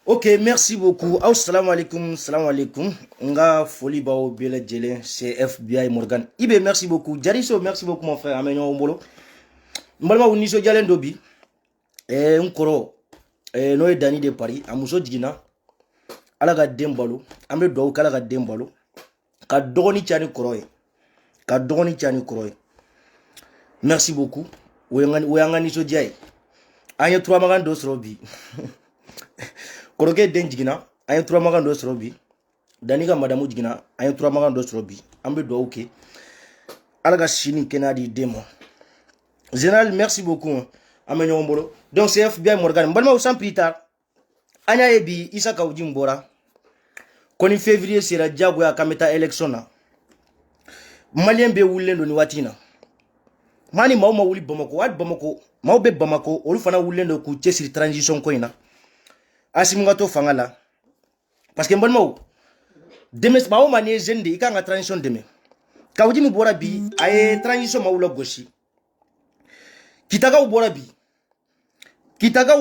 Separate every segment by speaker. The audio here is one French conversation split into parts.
Speaker 1: Ok, merci beaucoup. Assalamu alaikum, salam alaikum. Nga foli bao bele jele, c'est FBI Morgan. Ibe, merci beaucoup. Jariso, merci beaucoup mon frère. Amenyo ombolo. Mbalma uniso jalen dobi. Nkoro. Noé Dani de Paris. Amuso jina. Alaga dembalo. Ambe do kalaga dembalo. Ka dogoni chani koroye. Ka dogoni chani koroye. Merci beaucoup. Weyanga niso jay. Anya 3 magan dos robi. Koroke den jigina ayen 3 magan do srobi dani ka madamu jigina ayen 3 magan do srobi ambe do ok alaga shini kenadi demo général merci beaucoup amenyo mbolo donc c'est FBI Morgan mbalma sans plus tard anya ebi isa ka ujim bora koni février sera jago ya kameta election na malien be wulendo ni watina mani mauma wuli bamako wat bamako maube bamako olu fana wulendo ku chesiri transition ko ina asimunga to fangala parce que mbonmo deme bawo manie jeune de ikanga transition deme kawji mu bora bi ay transition mawula goshi kitaga u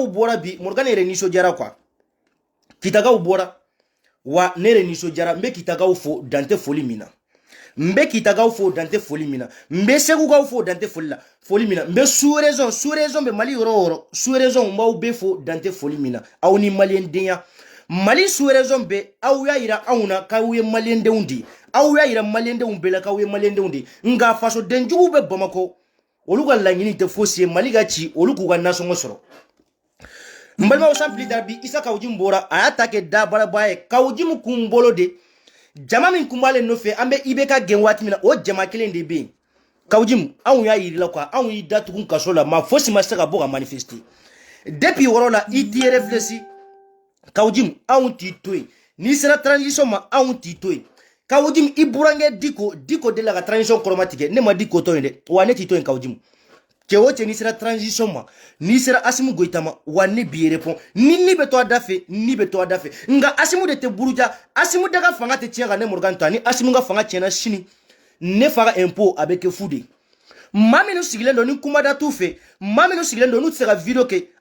Speaker 1: bora bi morgane reniso jara kwa kitaga u bora wa nere niso jara mbe kitaga u fo dante foli mina mbe kitaga u fo dante foli mina mbe segu ga u fo dante foli mina mbe sous-raison be mali oro sous-raison mba u be fo dante foli mina aw ni malien denya mali sous-raison be aw ya ira awuna ka uye malien de undi aw ya ira malien de umbela ka uye malien de undi nga faso denjugu be bamako oluga langini te fosie mali ga ci oluku ga naso ngosoro mbalma usampli darbi isa kawjim bora ayatake da barabaye kawjim kumbolo de jama min kumbale no fe ambe ibeka genwati mina o jama kelen de be kawjim anwu ya yirila kwa anwu yi datugun kasola ma fosi masaka boga manifester depuis worola iti réfléchi kawjim anwu titoy ni sera transition ma anwu titoy kawjim iburange diko de la transition chromatique ne ma diko to inde wane titoy kawjim kewoche ni sera transition ma ni sera asimu goitama wane bi répond ni beto adafe nga asimu de te buruja asimu daga fanga te tienga ne morgan tani asimu nga fanga tiena shini ne fara impôt avec foudé mami no sigilendo ni kumada tufe mami no sigilendo no tsera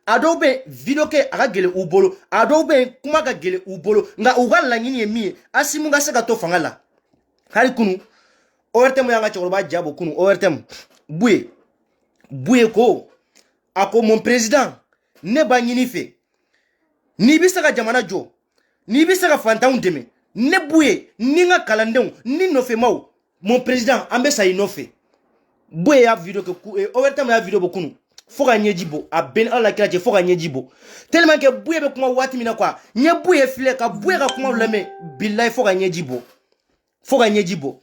Speaker 1: adobe video ke aga gele ubolo adobe kuma ga gele ubolo nga ugala ngini emi asimu nga seka to fanga la hari kunu overtem yanga choroba jabo kunu overtem buye ko ako mon président ne ba nyini fe ni bisaka jamana jo ni bisaka fantaun deme ne buye ni nga kalandeu ni no fe mau mon président ambe sa inofe buye ya video ke overtime ya video bokunu foka nyejibo a ben ala kila je foka nyejibo tellement que buye be kuma wati mina kwa nye buye file ka buye ka kuma leme billahi foka nyejibo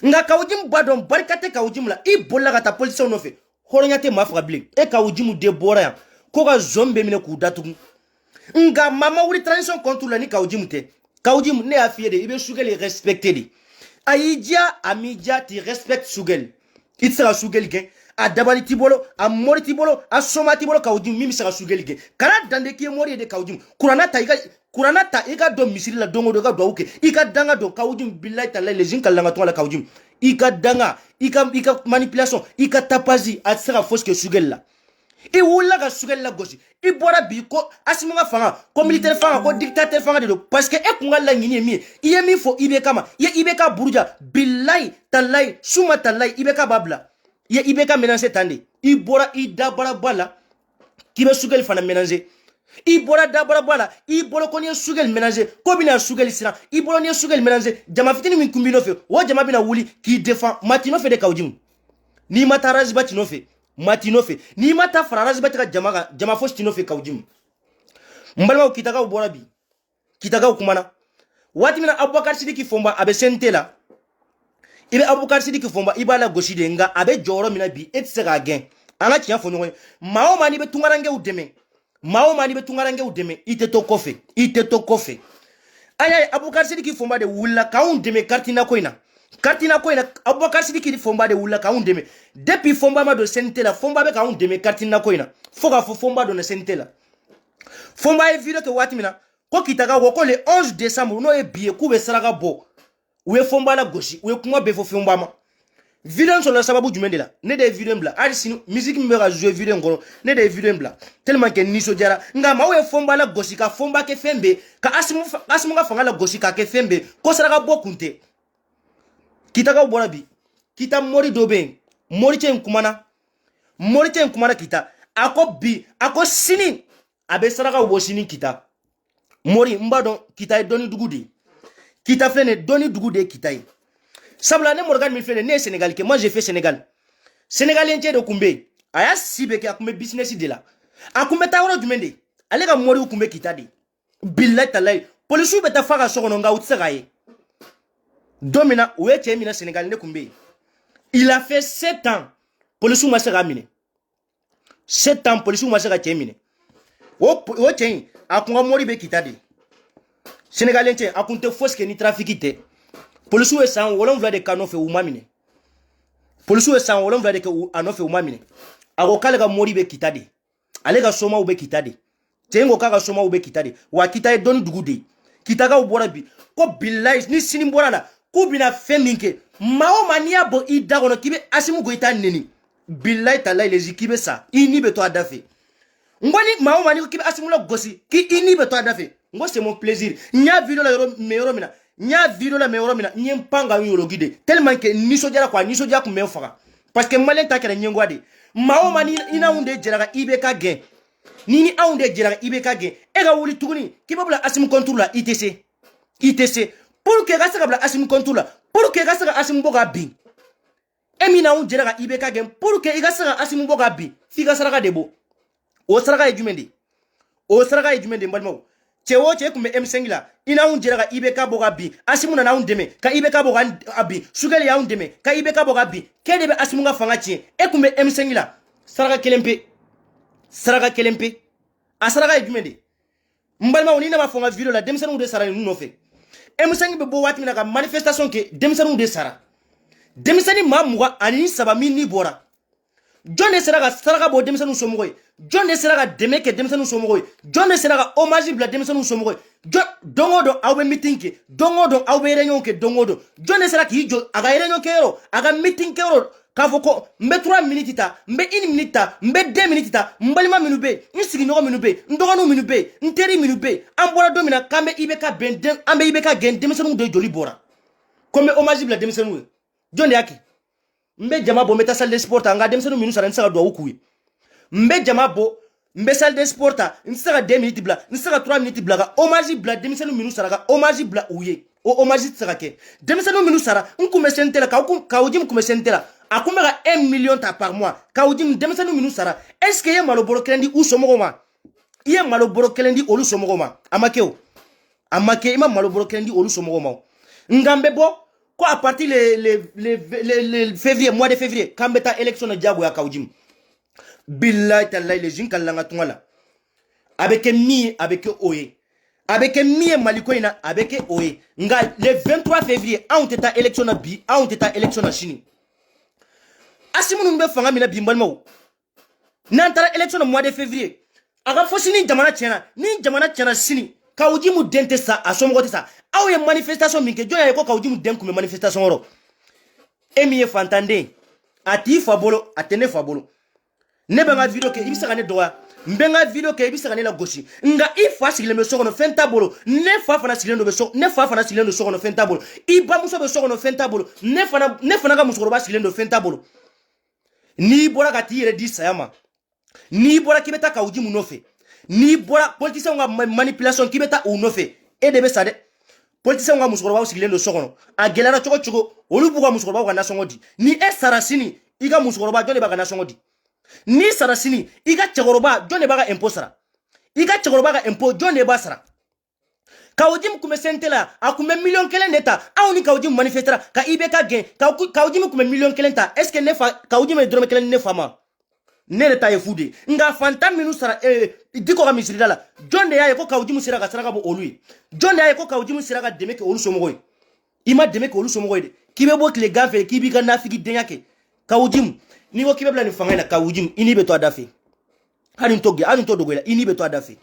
Speaker 1: nga kawjim badon barkate kawjim la I bolla ka ta position no fe horonyate mafra blik e kawjimu de bora ya ko ga zombe mine ku datu nga mama wuri transition contre la ni kawjimu te kawjimu ne afie de ibe sugel respecté di ayija amija ti respect sugel itsara sugel ge a dabali tibolo a mori tibolo a somati bolo kawjimu mimi sara sugel ge kala dande ki mori de kawjimu kurana ta iga do misiri la dongo do ga do uke ika danga do kawjimu billahi ta les jin kalanga to la kawjimu ika danga ika manipulation ika tapazi atsara foske sugel la I wula ga sugel la gosi I bora bi ko asimunga fanga ko militaire fanga ko dictateur fanga de parce que e kunga la ngini mi iye mi fo ibeka ma ye ibeka buruja billahi talai suma talai ibeka babla ye ibeka menacer tande I bora I dabara bala kibe sugel fana menacer I bora dabara bala I bolo ko ni sugel menacer ko bina sugel sira I bolo ni sugel menacer jama fitini min kumbino fe wo jama bina wuli ki défend matino fe de kawjim ni matarazi batino fe matinofe ni mata frarazi batika jama fos tinofe kawjim mbalma kitaka ubora bi kitaka kumana wati mina Abubakar Sidiki fomba abe sentela ibe Abubakar Sidiki fomba ibala goshide nga abe joro mina bi etsega gen anga tiya fo nyongo mao mani be tungarange udeme ite to kofe aya Abubakar Sidiki fomba de wula kaun deme kartina koina Abubakar Sidiki fomba de wula ka undeme depuis fomba ma do sentela fomba be ka undeme kartina koina foga fo fomba do na sentela fomba e video to watimina ko kitaka ko le 11 décembre no e biye ku be saraka bo we fomba la goshi we kuma be fo fomba ma Vidéo sur la sababu jumɛn de la ne de vidéo bla hali sini musique min bɛ ka jouer vidéo kɔnɔ ne de vidéo bla tellement que nisɔndiyara nka maaw ye fɔnba la gosi ka fɔnba kɛ fɛn bɛɛ ka Asimu ka fanga la gosi ka kɛ fɛn bɛɛ ko saraka bɔ kun tɛ kitakaw bɔra bi kita mori dɔ bɛ yen mori cɛ in kumana kita a ko bi a ko sini a bɛ sarakaw bɔ sini kita mori n b'a dɔn kita ye dɔnni dugu de ye kita filɛ nin ye dɔnni dugu de ye kita ye sabula ne Morgan min filɛ nin ye ne ye Sénégal kɛ moi j'ai fait Sénégal Sénégalien cɛ de kun bɛ yen a y'a si bɛɛ kɛ a kun bɛ business de la a kun bɛ taa yɔrɔ jumɛn de ale ka moriw kun bɛ kita de bilayi talayi polisiw bɛ taa f'a ka so kɔnɔ nka u tɛ se k'a ye don min na u ye cɛ minɛ Sénégal ne kun bɛ yen il a fait 7 ans polisiw ma se k'a minɛ 7 ans polisiw ma se ka cɛ minɛ o cɛ in a kun ka mori bɛ kita de Sénégalien cɛ a kun tɛ fosi kɛ ni trafic tɛ polisiw ye san 7 de k'a nɔfɛ u ma minɛ polisiw ye san 7 de kɛ a nɔfɛ u ma minɛ a ko k'ale ka mori bɛ kita de ale ka somaw bɛ kita de cɛ in ko k'a ka somaw bɛ kita de wa kita ye dɔnni dugu de ye kitakaw bɔra bi ko bilayi ni sini bɔra la k'u bɛna fɛn min kɛ maa o maa n'i y'a bɔ i da kɔnɔ k'i bɛ Asimu Goyita neni bilayi talayi lezi k'i bɛ sa i ni bɛ to a da fɛ n ko ni maa o maa n'i ko k'i bɛ Asimu la gosi k'i ni bɛ to a da fɛ n ko c'est mon plaisir n y'a video la yɔrɔ min na n y'a video la mɛ yɔrɔ min na n ye n pan ka n yɔrɔgi de tellement que nisɔndiyara quoi nisɔndiya kun bɛ n faga parce que maliyɛn ta kɛra ɲɛngoya de maa o maa ni n'anw de jɛra ka IBK gɛn ni anw de jɛra ka IBK gɛn e ka wuli tuguni k'i bɛ bila Asimu compte la i tɛ se pour que ka se ka bila Asimu compte la pour que ka se ka Asimu bɔ ka bin e min n'anw jɛra ka IBK gɛn pour que i ka se ka Asimu bɔ ka bin f'i ka saraka de bɔ o saraka ye jumɛn de n balimaw cɛ o cɛ kun bɛ M5 la i n'anw jɛra ka IBK bɔ ka bin Asimu nana anw dɛmɛ ka IBK bɔ ka bin Sukɛli y'anw dɛmɛ ka IBK bɔ ka bin k'e de bɛ Asimu ka fanga tiɲɛ e kun bɛ M5 la saraka kelen pe a saraka ye jumɛn de n balimaw ni ne ma fɔ n ka video la denmisɛnninw de sara ninnu nɔfɛ M5 bɛ bɔ waati min na ka manifestation kɛ denmisɛnninw de sara denmisɛnnin maa 23 min ni bɔra jɔn de sera ka saraka bɔ denmisɛnninw somɔgɔ ye jɔn de sera ka dɛmɛ kɛ denmisɛnninw somɔgɔ ye jɔn de sera ka hommage bila denmisɛnninw somɔgɔ ye don o don aw bɛ meeting kɛ don o don aw bɛ réunion kɛ don o don jɔn de sera k'i jɔ a ka réunion kɛ yɔrɔ a ka meeting kɛ yɔrɔ k'a fɔ ko n bɛ 3 minutes ta n bɛ 1 minute ta n bɛ 2 minutes ta n balima minnu bɛ yen n sigiɲɔgɔn minnu bɛ yen n dɔgɔninw minnu bɛ yen n teri minnu bɛ yen an bɔra don min na k'an bɛ IBK gɛn denmisɛnninw de joli bɔra ko n bɛ hommage bila denmisɛnninw ye jɔn de y'a kɛ n bɛ jama bɔ n bɛ taa salle de sport ta n ka denmisɛnninw minnu sara n tɛ se ka dugawu k'u ye n bɛ jama bɔ n bɛ salle de sport ta n tɛ se ka 2 minutes bila n tɛ se ka 3 minutes bila ka hommage bila denmisɛnninw minnu sara ka hommage bila u ye o hommage tɛ se ka kɛ denmisɛnninw minnu sara n kun bɛ CNT la k'aw ji min kun bɛ CNT la a kun bɛ ka 1 million ta par mois k'aw ji min denmisɛnninw minnu sara est ce que i ye malo bɔrɔ kelen di u somɔgɔw ma i ye malo bɔrɔ kelen di olu somɔgɔw ma a ma kɛ o a ma kɛ i ma malo bɔrɔ kelen di olu somɔgɔw ma nka n bɛ bɔ ko à partir le février mois de février k'an bɛ taa élection na diyagoya k'aw ji min bilayi talayi les jeunes kalila n ka tunga la a bɛ kɛ min ye a bɛ kɛ o ye a bɛ kɛ min ye Mali ko in na a bɛ kɛ o ye nka le 23 février anw tɛ taa élection na bi anw tɛ taa élection na sini Asimu ninnu bɛ fanga min na bi n balimaw n'an taara élection na mois de février a ka fɔ sini jamana tiɲɛna sini k'aw ji mu den tɛ sa a somɔgɔ tɛ sa aw ye manifestation min kɛ jɔn y'a ye ko k'aw ji mu den kun bɛ manifestation yɔrɔ e min ye fantanden a t'i fa bolo a tɛ ne fa bolo ne bɛ n ka video kɛ i bɛ se ka ne dɔgɔya n bɛ n ka video kɛ i bɛ se ka ne lagosi nka i fa sigilen bɛ so kɔnɔ fɛn t'a bolo ne fa fana sigilen don so kɔnɔ fɛn t'a bolo i bamuso bɛ so kɔnɔ fɛn t'a bolo ne fana ka musokɔrɔba sigilen don fɛn t'a bolo n'i bɔra ka t'i yɛrɛ di saya ma n'i bɔra k'i bɛ taa k'aw ji mun nɔfɛ n'i bɔra politiciens ka manipulation k'i bɛ taa u nɔfɛ e de bɛ sa dɛ politiciens ka musokɔrɔbaw sigilen don so kɔnɔ a gɛlɛyara cogo cogo olu b'u ka musokɔrɔbaw ka nasɔngɔ di ni e sara sini i ka musokɔrɔba jɔn de b'a ka nasɔngɔ di n'i sara sini i ka cɛkɔrɔba jɔn de b'a ka impôt sara i ka cɛkɔrɔba ka impôt jɔn de b'a sara k'aw ji min kun bɛ CNT la a kun bɛ 1 million de ta anw ni k'aw ji manifestera ka IBK gɛn k'aw ji min kun bɛ 1 million ta est ce que ne fa k'aw ji min ye dɔrɔmɛ 1 ni ne fa ma ne yɛrɛ ta ye fu de ye nka fantan minnu sara Diko ka misirida la jɔn de y'a ye ko k'aw ji min sera ka saraka bɔ olu ye jɔn de y'a ye ko k'aw ji min sera ka dɛmɛ kɛ olu somɔgɔw ye i ma dɛmɛ kɛ olu somɔgɔw ye dɛ k'i bɛ bɔ tile gan fɛ k'i b'i ka nafigi denya kɛ k'aw ji min n'i ko k'i bɛ bila nin fanga in na k'aw ji min i n'i bɛ to a da fɛ hali n t'o dogo i la i n'i bɛ to a da fɛ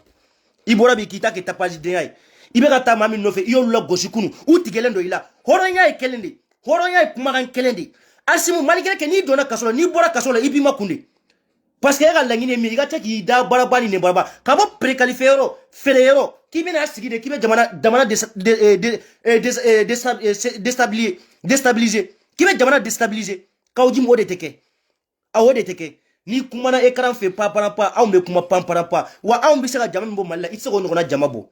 Speaker 1: i bɔra bi k'i ta kɛ tapage denya ye i bɛ ka taa maa min nɔfɛ i y'olu la gosi kunu u tigɛlen don i la hɔrɔnya ye kelen de hɔrɔnya ye kumakan kelen de asimu malgré que ni donna kasola ni bora kasola ibima kunde parce que ya langine mi ga taki da barabani ne baraba ka bo préqualifiero ferero ki bena sigide ki be jamana déstabiliser ki be jamana déstabiliser kawji mo de teke awode teke ni kumana ekran fe pa aw me kuma pa wa aw bi sega jamana bo malla itse go ngona jamabo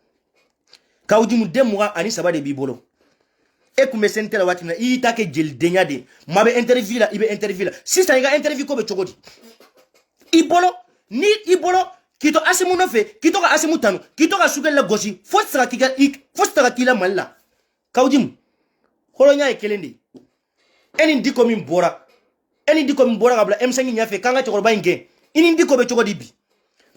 Speaker 1: kawji mu demuga ani sabade bi bolo e kume sentela watina i take jel denyade mabe interview la ibe interview la sista iga interview ko be chogodi ibolo ni ibolo kito asimu nofe kito ka asimu tanu kito ka sugel la gosi fostara kila malla kawjim holonya e kelendi eni ndiko min bora kabla M5 nyafe kanga chokoro bainge ini ndiko be chogodi bi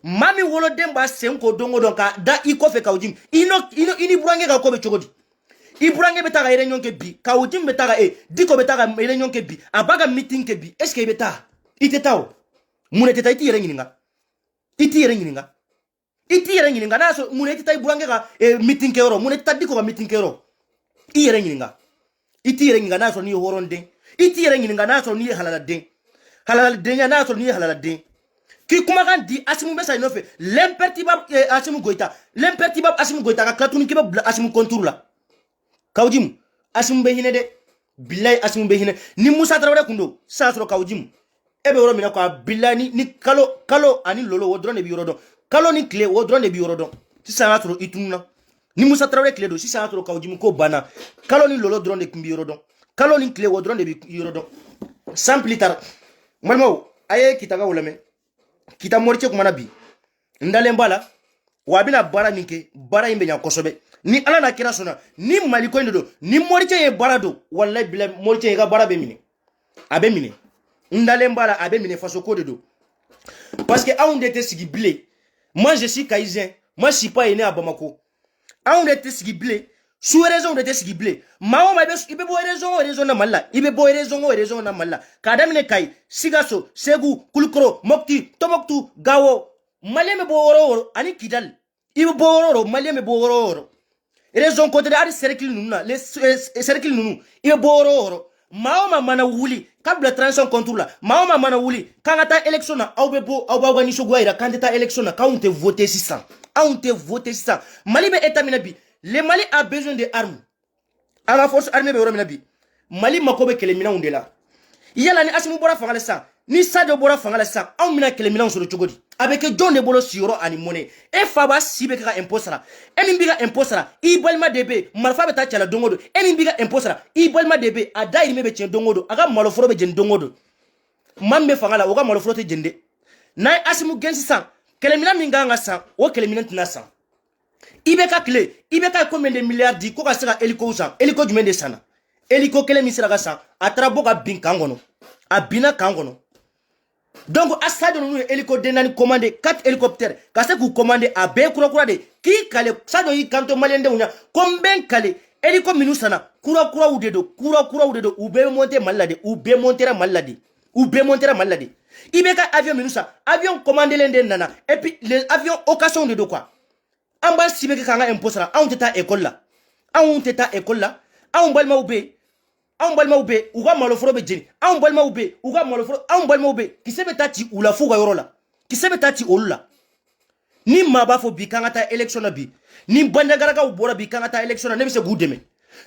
Speaker 1: mami wolo demba senko dongo donka da iko fe kawjim ini burange ka ko be chogodi iburange betaka ire nyonke bi kawjim betaka diko betaka ire nyonke bi abaga meeting ke bi est ce que beta itetao munete ta iti yere ngininga naso munete ta iburange ka meeting ke oro munete ta diko ka meeting ke oro iti yere ngininga naso ni horonde iti yere ngininga naso ni halala den ya naso ni halala den ki kuma kan di asimu besa inofe l'impertibable asimu goita ka klatuni ke ba asimu contour la kawjim asimu be hine de billahi asimu be hine ni Musa Traoré kundo sa soro kawjim ebe woro mina ko billahi ni kalo ani lolo wo drone bi yorodo kalo ni clé wo drone bi yorodo si sa soro itunna ni Musa Traoré clé do si sa soro kawjim ko bana kalo ni lolo drone bi yorodo kalo ni clé wo drone bi yorodo sans plus tard malmo aye kitaga wolame kita morche kuma nabi ndale mbala wabina bara ninke bara imbe nya kosobe ni ala na kira sona ni maliko ndo ni morche ye bara do wallahi bila morche ye ga bara be mine abe mine ndale mbala abe mine faso ko do parce que a on était sigi blé moi je suis caïsien moi je suis pas né à Bamako a on était sigi blé sous raison on était sigi blé mawo ma ibe bo raison na malla ibe bo raison na malla kadamine kai sigaso segu kulkro mokti tomoktu gawo maleme bo woro ani kidal ibe bo woro maleme bo woro raison côté de ari cercle nuna les cercle nunu ibe bo woro maoma mana wuli kabla transition contrôle la maoma mana wuli kangata élection na awbe bo awba wani sogwaira candidat élection na quand on te voter 600 Mali be état minabi le Mali a besoin de armes à la force armée be woro minabi Mali makobe kele mina undela yala ni asimu bora fangala sa ni sadio bora fangala sa aw mina kele mina soro chogodi avec John de Bolo sioro ani monnaie e faba sibe ka imposara e min biga imposara i balma debe marfa beta chala dongodo e min biga imposara i balma debe ada irme be chen dongodo aga maloforo be jen dongodo mamme fangala oga maloforo te jende nay asimu gensi san kele mina minga nga san o kele mina tina san ibe ka clé ibe ka combien de milliards di ko ka sera eliko san eliko jumende sana eliko kele misira ka san atrabo ka bin kangono abina kangono. Donc à ça de nous hélico denani commandé 4 hélicoptères kase ku commandé a be kura de ki kale ça do yi kanto malien de unya combien kale hélico minusana kura udedo ube monter malade ube montera malade ibeka avion minusa avion commandé lende nana et puis les avions occasion de quoi amba sibeke kanga imposera on teta école là on balma ube uga maloforo be jeni an balma ube uga maloforo an balma ube kisebe tati ula fuga yorola kisebe tati olula ni maba fo bi kangata election na bi ni bandagara ka ubora bi kangata election na nebise gudeme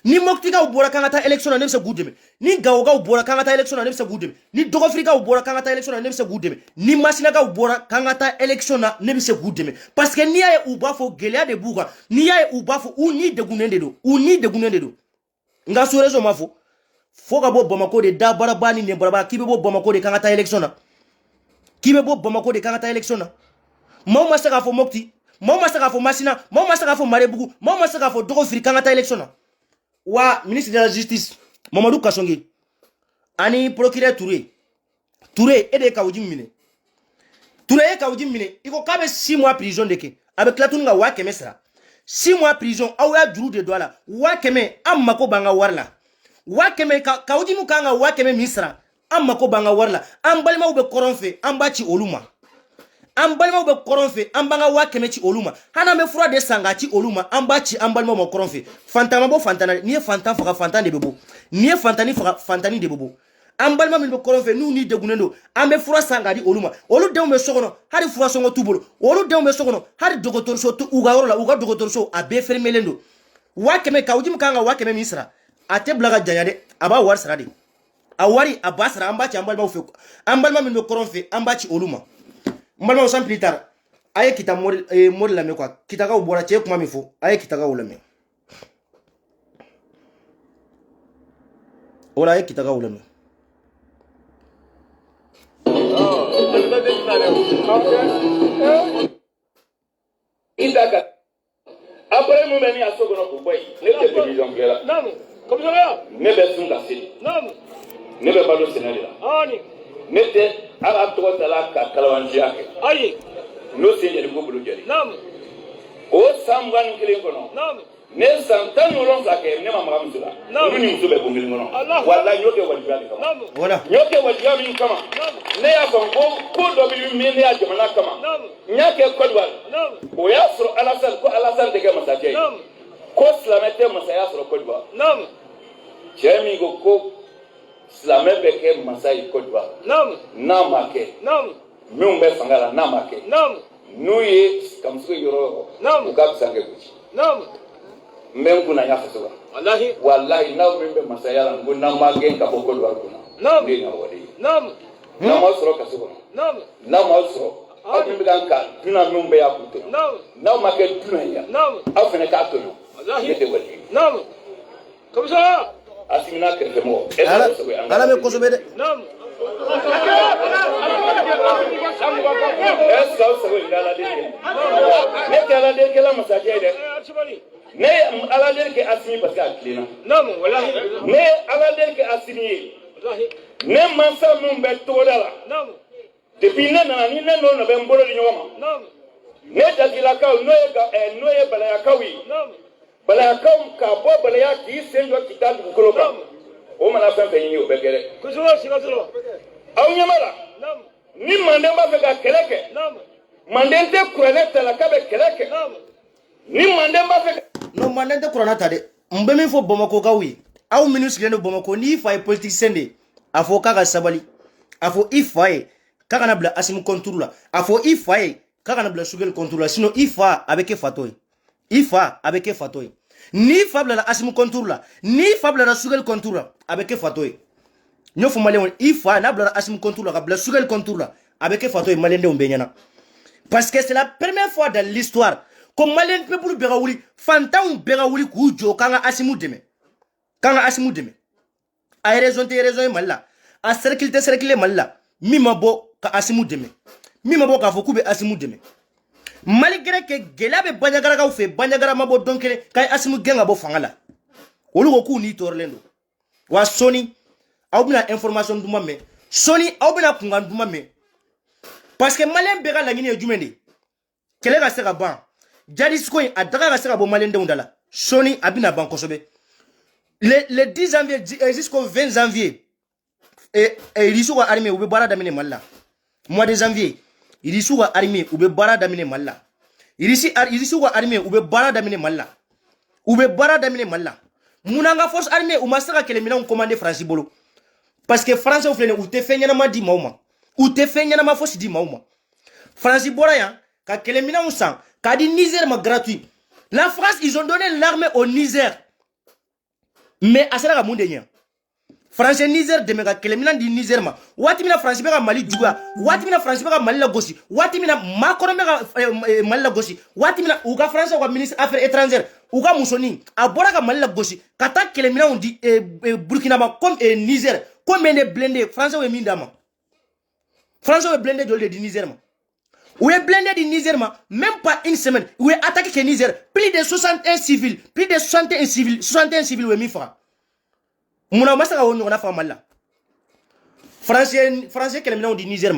Speaker 1: ni mokti ka ubora kangata election na nebise gudeme ni gawo ka ubora kangata election na nebise gudeme ni dogofri ka ubora kangata election na nebise gudeme ni masina ka ubora kangata election na nebise gudeme parce que ni ya uba fo gelea de buga ni ya uba fo uni de gunende do nga surezo mafo foga bo Bamako de da barabani ne baraba kibe bo Bamako de kangata election na mama saka fo mokti mama saka fo masina mama saka fo marebugu mama saka fo dogofri kangata election na wa ministre de la justice Mamadou Kassonge ani procureur Touré ede kawjim mine iko kabe 6 mois prison deke avec latunga wa kemesra 6 mois prison awya juru de douala wa keme amako banga warla wakeme kawjimu kanga wakeme misra amma ko banga warla ambalima ube koronfe ambachi oluma ambalima ube koronfe ambanga wakeme chi oluma hana me fura de sanga chi oluma ambachi ambalima mo koronfe fantama bo fantana ni fantan faka fantan de bebo ni fantani faka fantani de bebo an balima min be kolon fe nu ni degunen do an be fura sangadi oluma olu denw be sokono hari fura songo tubolo olu denw be sokono hari dogotorso tu uga yoro la uga dogotorso a be fermelen do wa keme kawjim kanga wa keme misra ate blaga janyade aba war sara de a wari a basra an baci an balima fe an balima min be kolon fe an baci oluma balima sans plus tard aye kita mori la me quoi kita ka bora che kuma mi fo aye kita ka wala me wala aye kita ka wala me
Speaker 2: Indaka. Après mon ami à Sogono pour boy. Ne te télévision là.
Speaker 3: Non. Comme ça.
Speaker 2: Ne be sun kasi.
Speaker 3: Non.
Speaker 2: Ne be balo senali la.
Speaker 3: Ani.
Speaker 2: Ne te ala to tala ka kalawanji ake.
Speaker 3: Ayi.
Speaker 2: No se yeli ko bulu jeri.
Speaker 3: Non.
Speaker 2: O samwan kile kono.
Speaker 3: Non.
Speaker 2: Ne santan olon sake ne mama msula.
Speaker 3: Non.
Speaker 2: Ni msube bungili ngono.
Speaker 3: Allah.
Speaker 2: Wallahi yoke wajibali kama.
Speaker 3: Non.
Speaker 1: voilà
Speaker 2: Yoke wajibali kama.
Speaker 3: Non.
Speaker 2: Ne ya ko do bi mi ne ya jamana kama.
Speaker 3: Non.
Speaker 2: Nyake kodwa.
Speaker 3: Non.
Speaker 2: O ya soro alasan ko alasan de ke masaje.
Speaker 3: Non.
Speaker 2: Ko slamete masaya soro kodwa.
Speaker 3: Non.
Speaker 2: Jemi go ko slamé beke masai kodwa.
Speaker 3: Non.
Speaker 2: Namake.
Speaker 3: Non.
Speaker 2: Mumbe fangala namake.
Speaker 3: Non.
Speaker 2: Nuye kamsuko yoro.
Speaker 3: Non.
Speaker 2: Ukapsange kuchi.
Speaker 3: Non.
Speaker 2: Mem kuna yafuwa.
Speaker 3: Wallahi.
Speaker 2: Wallahi na mimbe masaya ngo namake ngabo kodwa kuna.
Speaker 3: Non.
Speaker 2: Ndi na wadi.
Speaker 3: Non.
Speaker 2: Na masoro kasuko.
Speaker 3: Non.
Speaker 2: Na masoro. Abimbe ganka tuna mumbe ya kuto.
Speaker 3: Non.
Speaker 2: Na make tuna ya.
Speaker 3: Non.
Speaker 2: Afene ka tono.
Speaker 3: Wallahi.
Speaker 2: Yete wadi.
Speaker 3: Non. Comme ça.
Speaker 2: Asimina kete mo.
Speaker 1: ala me kosobe de
Speaker 3: Non.
Speaker 2: Est-ce que vous savez la délire? Ne que la délire la massage de. Ne ala délire que assigné parce que clean.
Speaker 3: Non, wallahi.
Speaker 2: Ne ala délire que assigné.
Speaker 3: Wallahi.
Speaker 2: Ne mansa mun beto dala.
Speaker 3: Non.
Speaker 2: Depuis ne na ni ne no na be mbolo di nyoma.
Speaker 3: Non.
Speaker 2: Ne dagila ka no ye balaya kawi.
Speaker 3: Non.
Speaker 2: Balaya kam ka bo balaya ki senjo kital ku koloba. O mana fa fe yin o begere.
Speaker 3: Kusulo sigatolo.
Speaker 2: Aw nyamala.
Speaker 3: Non.
Speaker 2: Ni mande ma fe ka keleke.
Speaker 3: Non.
Speaker 2: Mande te kurele tala ka be keleke.
Speaker 3: Non.
Speaker 2: Ni mande ma fe
Speaker 1: no mandante corona tade mbe min fo bomako kawi aw minus gendo bomako ni fa politique sende afo kaka sabali afo ifaye kaka na bla asim contrôle afo ifaye kaka na bla sugel contrôle sinon ifa avec fatoy ifa avec fatoy ni fable la asim contrôle ni fable la sugel contrôle avec fatoy nyofu malé ifa na bla asim contrôle ka bla sugel contrôle avec fatoy malende umbenyana parce que c'est la première fois dans l'histoire comme Malien people bega wuli fantaw bega wuli ku jo kanga asimu deme a raison malla a cercle malla mima bo ka asimu deme mima bo ka foku be asimu deme malgré que gelabe banyagara ka fe banyagara mabo donkele kay asimu genga bo fangala wolu ko ku ni torlendo wa soni aw bina information duma me soni aw bina kungan duma me parce que Malien bega la ngine jumende kele ka se ka ban Jadis koy a daga sera bo malende undala soni abina ban kosobe le 10 janvier jusqu'au 20 janvier et il suka armée ube bara damine malla mois de janvier il suka armée ube bara damine malla il suka armée ube bara damine malla munanga force armée ou masaka kele mina on commander France bolo parce que France ou flene ou te fenyana ma di mauma ou te fenyana ma force di mauma France bora ya ka kele mina on sang Kadi Niger ma gratuit. La France, ils ont donné l'armée au Niger. Mais à cela, France Niger de mega kelemina di Niger ma. Watimina France bega Mali juga. Watimina France bega Mali la gosi. Watimina Macron bega Mali la gosi. Watimina uga France ou ministre affaires étrangères. Uga Musoni. Abora ka Mali la gosi. Kata kelemina on dit Burkina ma comme Niger. Combien de blindés France ou mindama. France ou blindé de Niger ma. Où est blindé du Niger, même pas une semaine. Où est attaqué que Niger. Plus de 61 civils. Plus de 61 civils. 61 civils, où est mis fra. Mouna Massaka, on a fait mal là. Français, qui est du Niger,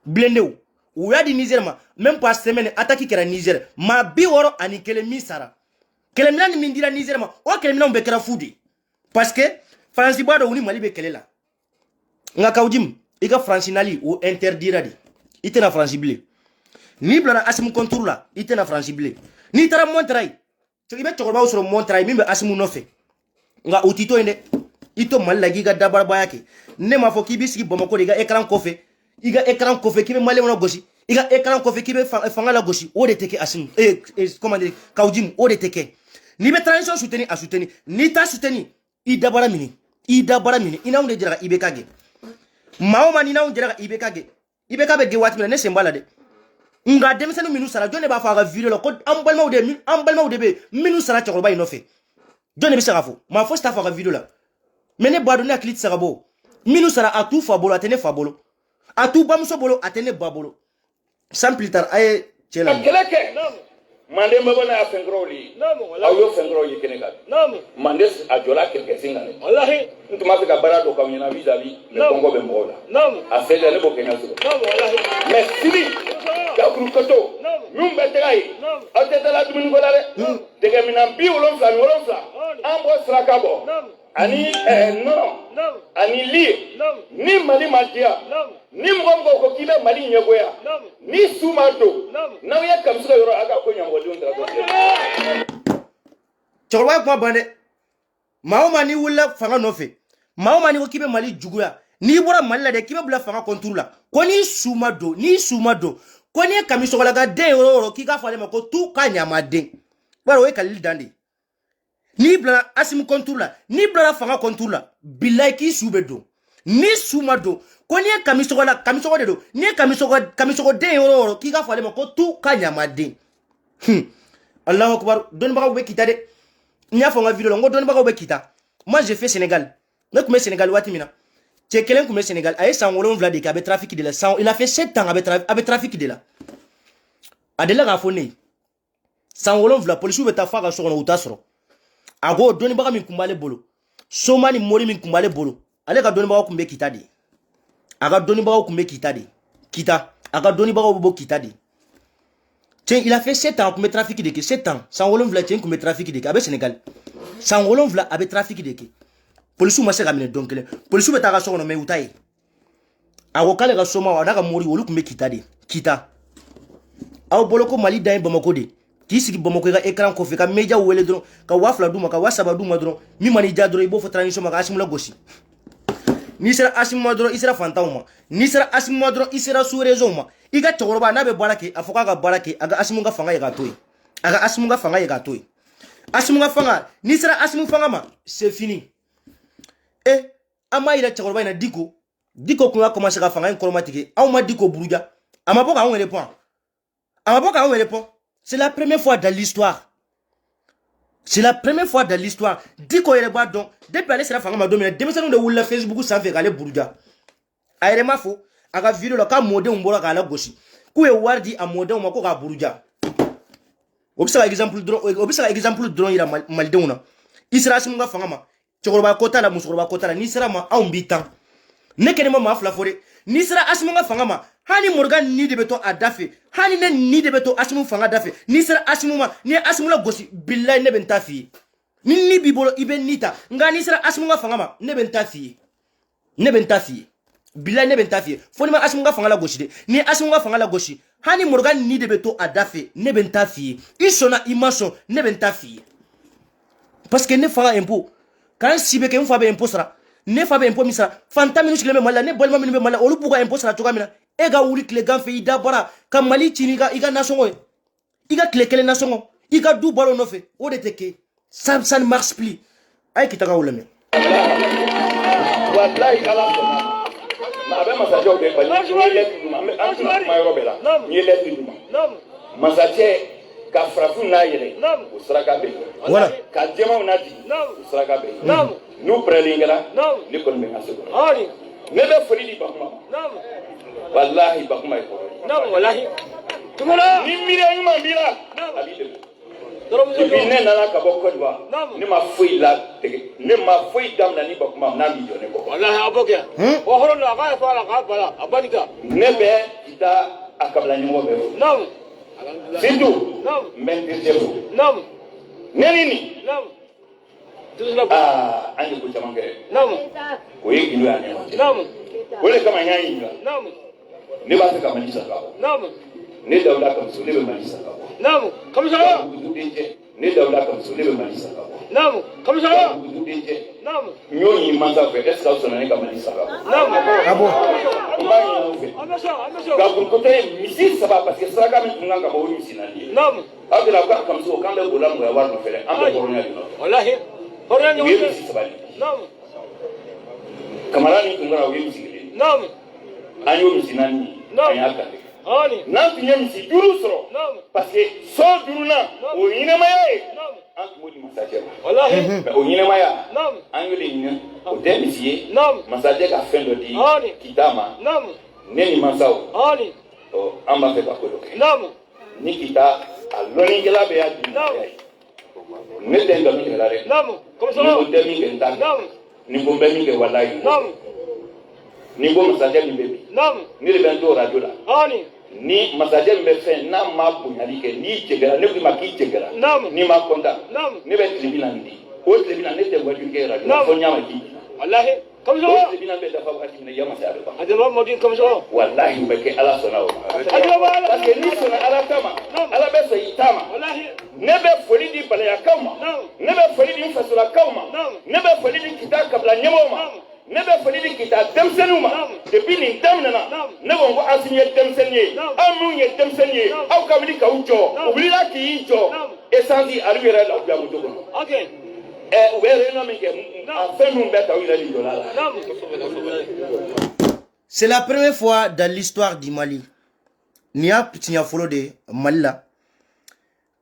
Speaker 1: blindé où. Où est du Niger, même pas semaine, attaqué que Niger. Ma bioro ani kele misara. Kele mina ni mindira Niger, ou kele mina mbekera foudi. Parce que, France, bado uni mali bekele la. Nga kaujim, ika France nali ou interdira di. Ite na France blé. Ni blana asimu contour la ite na frangible ni tara montray to ibe to ba usro montray mimbe asimu no fe nga utito inde ito malla giga dabara bayake ne ma fo ki bisigi Bamako de ga écran kofe iga écran kofe ki be malé wona gosi iga écran kofe ki be fanga la gosi o de teke asim comment dire kawjim o de teke ni be transition soutenir a soutenir ni ta soutenir i dabara mini ina unde jira ibekage maoma ni na unde jira ibekage be ge watmi ne sembala de nga demisanu minu sara jone ba fa ga video la ko ambalma de be minu sara chakolo ba inofe jone bi sara fo ma fo sta fa ga video la mene bado na klit sara bo minu sara atu fa bolo atene fa bolo atu bamso bolo atene babolo sans plus tard ay chela
Speaker 2: keleke mande mbona afengroli ayo fengroli kenega mande ajola kelke singane wallahi ntuma fika barado ka nyina vis-à-vis le Congo be mbola afela ne bokenya so wallahi mais sili ya kurukoto nyumbe tegai ateta la dumuni golare tege mina bi wolonfla ambo srakabo ani non ani li ni mali madia ni mgongo ko kibe mali nyegoya ni sumado na ya kamsuka yoro aga ko nyambo donta do
Speaker 1: chorwa ko bande maoma ni wula fanga nofe maoma ni ko kibe mali juguya ni bora mali la de kibe bula fanga contrôle ko ni sumado ko ni kamiso la ga de yoro ki ka fale mako tu ka nyama de baro we kalil dandi ni bla asim contrôle ni bla fanga contrôle billahi ki subedo ni sumado ko ni kamiso de do ni kamiso de yoro ki ka fale mako tu ka nyama de Allahu akbar don ba ko be kitade nya fanga video ngo don ba ko be kita moi j'ai fait Sénégal donc mais Sénégal watimina c'est quelqu'un comme Sénégal a 100 vla de kabe trafic de la 100 il a fait 7 ans avec trafic de la adela ga fone 100 vla police be ta faga so na utasro ago doni baga min kumbale bolo somani mori min kumbale bolo ale ka doni baga kumbe kitadi aga doni baga kumbe kitadi kita aga doni baga bo kitadi tiens il a fait 7 ans comme trafic de 7 ans 100 vla tiens comme trafic de kabe Sénégal 100 vla avec trafic de police ma se gamine donc le police be ta ga so no me utai ago kale ga soma wa daga mori wolu kumbe kitadi kita aw boloko mali dai Bamako de ki sigi Bamako ga écran ko fe ka media wele dron ka wafla duma ka wasaba duma dron mi mani jadro ibo fo transition ma ka asimula gosi ni sera asimuma dron isera fantauma ni sera asimuma dron isera su réseau ma iga togoroba na be barake afoka ga barake aga asimunga fanga ya gatoy aga asimunga fanga ya gatoy asimunga fanga ni sera asimu fanga ma c'est fini ama ila togoroba ina diko ko a commencé ka fanga en chromatique aw ma diko buruja ama boka on répond c'est la première fois dans l'histoire. Diko yere ba don depuis aller sera fanga ma domina demisanu de wula Facebook sans faire aller buruja ayre mafo aga video la ka mode mbora ka la gosi ku e wardi a mode ma ko ka buruja obisa exemple drone ira maldewuna isra simunga fanga ma chokoroba kota la musokoroba kota la ni sera ma a umbitan ne kene ma afla fore ni sera asimunga fanga ma hani morgan ni de beto adafe hani ne ni de beto asimu fanga dafe ni sera asimu ma ni asimu la gosi billahi ne benta fi ni bibolo ibe nita nga ni sera asimu nga fanga ma ne benta fi billahi ne benta fi foni ma asimu nga fanga la gosi de ni asimu nga fanga la gosi hani morgan ni de beto adafe ne benta fi isona imason ne benta fi parce que ne fanga impôt quand sibe ke mfa be impôt sara ne fa be impôt misra fanta minus kileme mala ne bolma minube mala olu buga impôt sara toga mina ega wuli kle ganfe ida bara ka mali chiniga iga nasongo iga kle kele nasongo iga du balo nofe o de teke ça ne marche plus ay kitaka ulame
Speaker 2: wallahi ala ma be masaje o de ba ni le duma me antu ma yorobela ni le duma masaje ka frafu na yele o sraka be
Speaker 1: voilà
Speaker 2: ka jema na di o sraka be nous prelingala ni kon me ngaso ani ne be fori di bakuma wallahi bakuma ko wallahi tumala ni mira ni mambira abide depuis ne nana ka bokko dwa ni ma foi la ni ma foi dam na ni bakuma na mi jone ko wallahi abokia o horo la ga fa la ga bala abanika ne be ita akabla ni mo be Sindu, men defu. Nenini. Andi ko jamange. Ko yegi ndo ane. Wole kama nyanyi nga. Ne ba ka manisa ka. Ne dawla kam so ne be manisa ka. Kam sa. Ne dawla kam so ne be manisa ka. Kam sa. Nyoni mansa fait est-ce que ça n'est pas mal ça?
Speaker 1: Ah bon?
Speaker 2: Pour côté misi ça va parce que ça quand même on a pas eu misi nani. Avec la part comme ça quand le boulot va avoir faire un peu corona non.
Speaker 3: Wallahi. Corona
Speaker 2: Oui misi ça va. Camarade ni ngara oui misi. Ayo misi nani. Ayaka. Nan tinya misi duru soro. Parce que so duru na o ina maye.
Speaker 3: Wallahi.
Speaker 2: O ina maya. Angeli ni o demisi. Masaje ka fin de di kitama. Neni masao. O amba fe ba ko do. Ni kita aloni gela be ya di. Ne tenga mi gela re. Comme ça. Ni demi genta. Ni bombe mi ge wallahi. Ni bombe masaje mi bebi. Ni le bento radio la. Ni masaje me fe na ma bunyali ke ni chegera ne ma ki chegera ni ma konda ni be tribunal ndi o tribunal ne te waju ke radio fo nyama ki
Speaker 3: wallahi comme ça
Speaker 2: o tribunal be da fa ati ne yama sa ba
Speaker 3: adama modin comme ça
Speaker 2: wallahi be ke ala sona o
Speaker 3: adama ala
Speaker 2: parce que ni sona ala tama ala be so itama
Speaker 3: wallahi
Speaker 2: ne be foli di bala ya kama ne be foli di fasula kama ne be foli di kitaka bla nyama ne be foli di kita demsenuma depuis ni damnana ne wongo asinye demsenye amunye demsenye au kamili ka ujo ubila ki ijo esanzi alwera la bya mutogo
Speaker 3: okay
Speaker 2: were no minge afenu mbeta wila li dolala.
Speaker 1: C'est la première fois dans l'histoire du Mali. Nia tinya folo de Malila.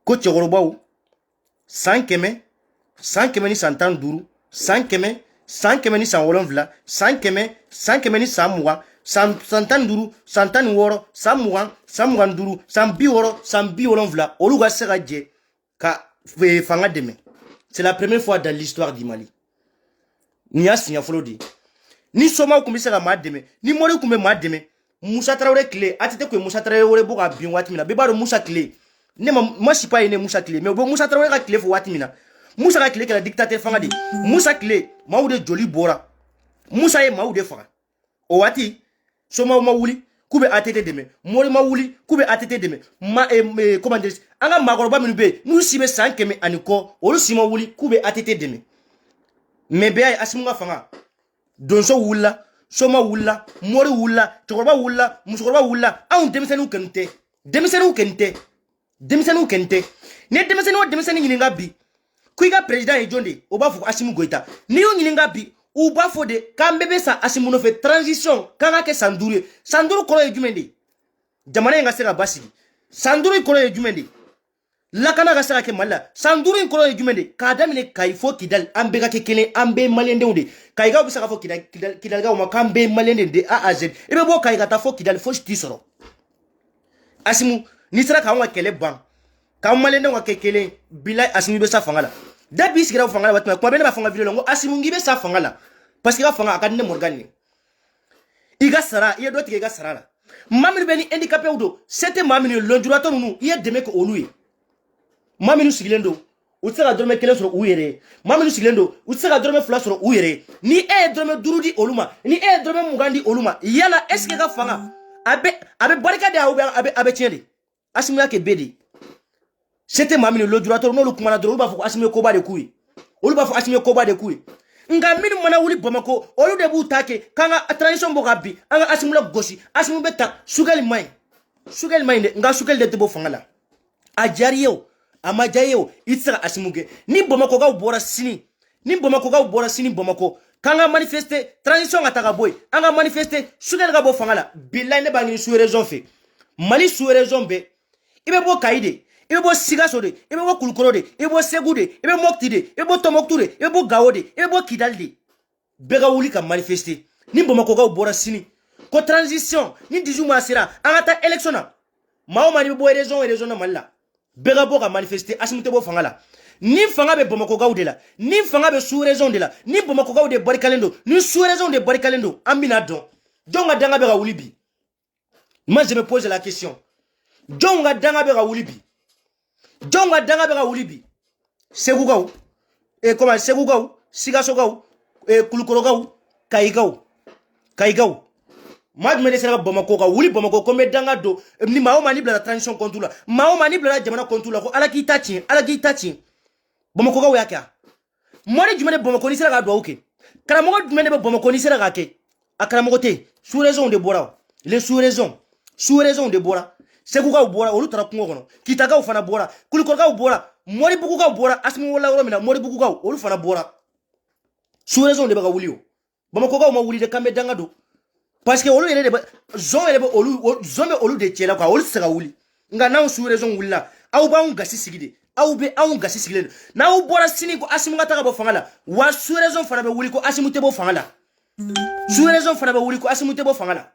Speaker 1: Ko chogorobaw 100 keme ni santan duru 100 keme 100 keme ni san wolonvla 100 keme ni san mugan santan duru santan woro san mugan duru san bi woro san bi wolonvla olu ga se ga je ka fanga deme. C'est la première fois dans l'histoire du Mali. Ni a signé folo di ni soma ko mi se ga ma deme ni mori ko me ma deme Moussa Traoré clé atete ko Moussa Traoré bo ga bin wati mina be ba do Moussa clé ne ma si pas ene Moussa clé mais bo Moussa Traoré ga clé fo wati mina Moussa ga clé que la dictateur fanga di Moussa clé mawde joli bora Moussa e mawde fanga o wati soma ma wuli kube atete deme mori ma wuli kube atete deme ma comment dire anga magoroba minu be nu sibe 100 keme aniko olu sima wuli kube atete deme mais be ay asimunga fanga donso wula soma wula mori wula chokoroba wula musokoroba wula an demisenu kente ne demisenu nyininga bi kuiga president e jonde obafu Asimu Goita ni yo nyininga bi ubafo de kambebe sa Asimu no fe transition kanga ke sanduru kolo e jumende jamana nga sera basi sanduru kolo e jumende lakana ga sera ke malla sanduru kolo e jumende kadamine kaifo kidal ambega ke kele ambe malende ude kaiga bisa ka fo kidal ga ma kambe malende de A à Z ebe bo kaiga ta fo kidal fo stisoro Asimu ni sera ka wa kele ban ka malende wa ke kele bilay Asimu be sa fangala depuis sigira fangala batma ko be na fanga video ngo Asimu ngibe sa fangala parce que ga fanga akadne morgane iga sara ye do tige sara la maminu be ni handicapé udo c'était maminu lonjurato nunu ye deme ko oluye maminu sigilendo utsaka dorme kele soro uyere maminu sigilendo utsaka dorme fla soro uyere ni dorme durudi oluma ni dorme mugandi oluma yala est-ce que ga fanga abe barikade abe tiende Asimu yake bedi c'était maminu lonjurato no lukumana doro ba fo Asimu ko ba de kuyi olu ba fo Asimu ko ba de kuyi nga minu mana wuli Bamako olu de bu take kanga transition boga bi anga Asimu la gosi Asimu beta sugal may de nga sugal de tebo fangala ajariyo amajayo itsa Asimu ge ni Bamako ga bora sini Bamako kanga manifester transition ataka boy anga manifester sugal ga bo fangala billahi ne bangi sous raison fait Mali sous raison be ibe bo kaide ibe bo sigaso de ibe bo kulukoro de ibe bo segu de ibe mokti de ibe bo tomoktu de ibe bo gawo de ibe bo kidal de bega wuli ka manifester ni Bamako ga bora sini ko transition ni 18 mois sera anga élection na mao mani bo raison na malla bega bo ka manifester Asimu te bo fangala ni fanga be Bamako ga de la ni fanga be sous raison de la ni Bamako ga de barikalendo ni sous raison de barikalendo ambina donga danga bega wuli bi moi je me pose la question donga danga bega wuli bi Jonga danga bega wulibi segu gaw comment segu gaw sigaso gaw kulukoro gaw kaigaw mad me desera Bamako ga wuli Bamako ko me danga do ni mawo mani bla transition kontula mawo mani bla jamana kontula ko ala ki tachi Bamako ga yakya mori jumene Bamako ni sera ga do oke karamogo jumene be Bamako ni sera ga ke akaramogo te sous raison de bora les sous raison de bora segu ga bora olu tara kungo kono kitaka ufana bora kuliko ga bora mori buku ga bora asmi wala wala mina mori buku ga olu fana bora sous raison de baga wulio Bamako ga ma wuli de kambe danga do parce que olu yele de zon yele be olu zombe olu de tiela kwa olu sera wuli nga na sous raison wulila aw ba un gasi sigide aw be aw gasi sigile na aw bora sini ko asimu ngata bo fangala wa sous raison fana be wuli ko asimu te bo fangala sous raison fana be wuli ko asimu te bo fangala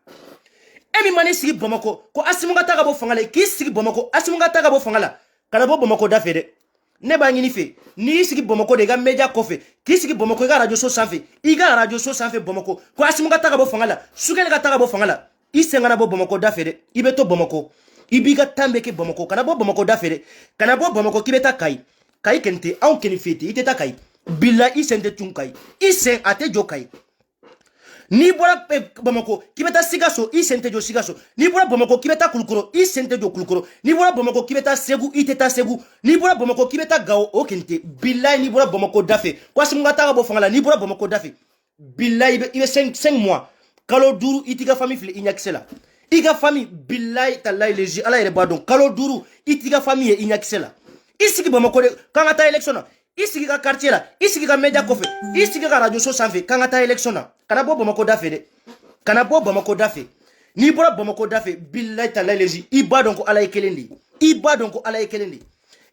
Speaker 1: emi mani sigi Bamako ko asimu ngata bo fangala ki sigi Bamako asimu ngata bo fangala kana bo Bamako da fede ne ba ngini fe ni sigi Bamako de ga media kofe ki sigi Bamako ga radio so sanfe iga radio so sanfe Bamako ko asimu ngata bo fangala sugel ngata bo fangala isengana bo Bamako da fede ibeto Bamako ibiga tambe ke Bamako kana bo Bamako da fede kana bo Bamako kibeta kai kente aw keni fete iteta kai billa isente tunkai isen ate jo kai ni bora Bamako kibeta sigaso isente jo sigaso ni bora Bamako kibeta kulukuro isente jo kulukuro ni bora Bamako kibeta segu iteta segu ni bora Bamako kibeta gao o kente billa ni bora Bamako dafe kwa simungata bo fangala ni bora Bamako dafe billa ibe 5 mois kalo duru itiga famille fili inyakisela iga famille billahi tallahi leji ala yere badon kalo duru itiga famille inyakisela isigi Bamako de kangata election isigi ka quartier la isigi ka media kofe isigi ka radio so sanfe kangata election kana bo Bamako dafe de kana bo Bamako dafe ni bora Bamako dafe billahi tallahi leji ibadon ko ala ekelendi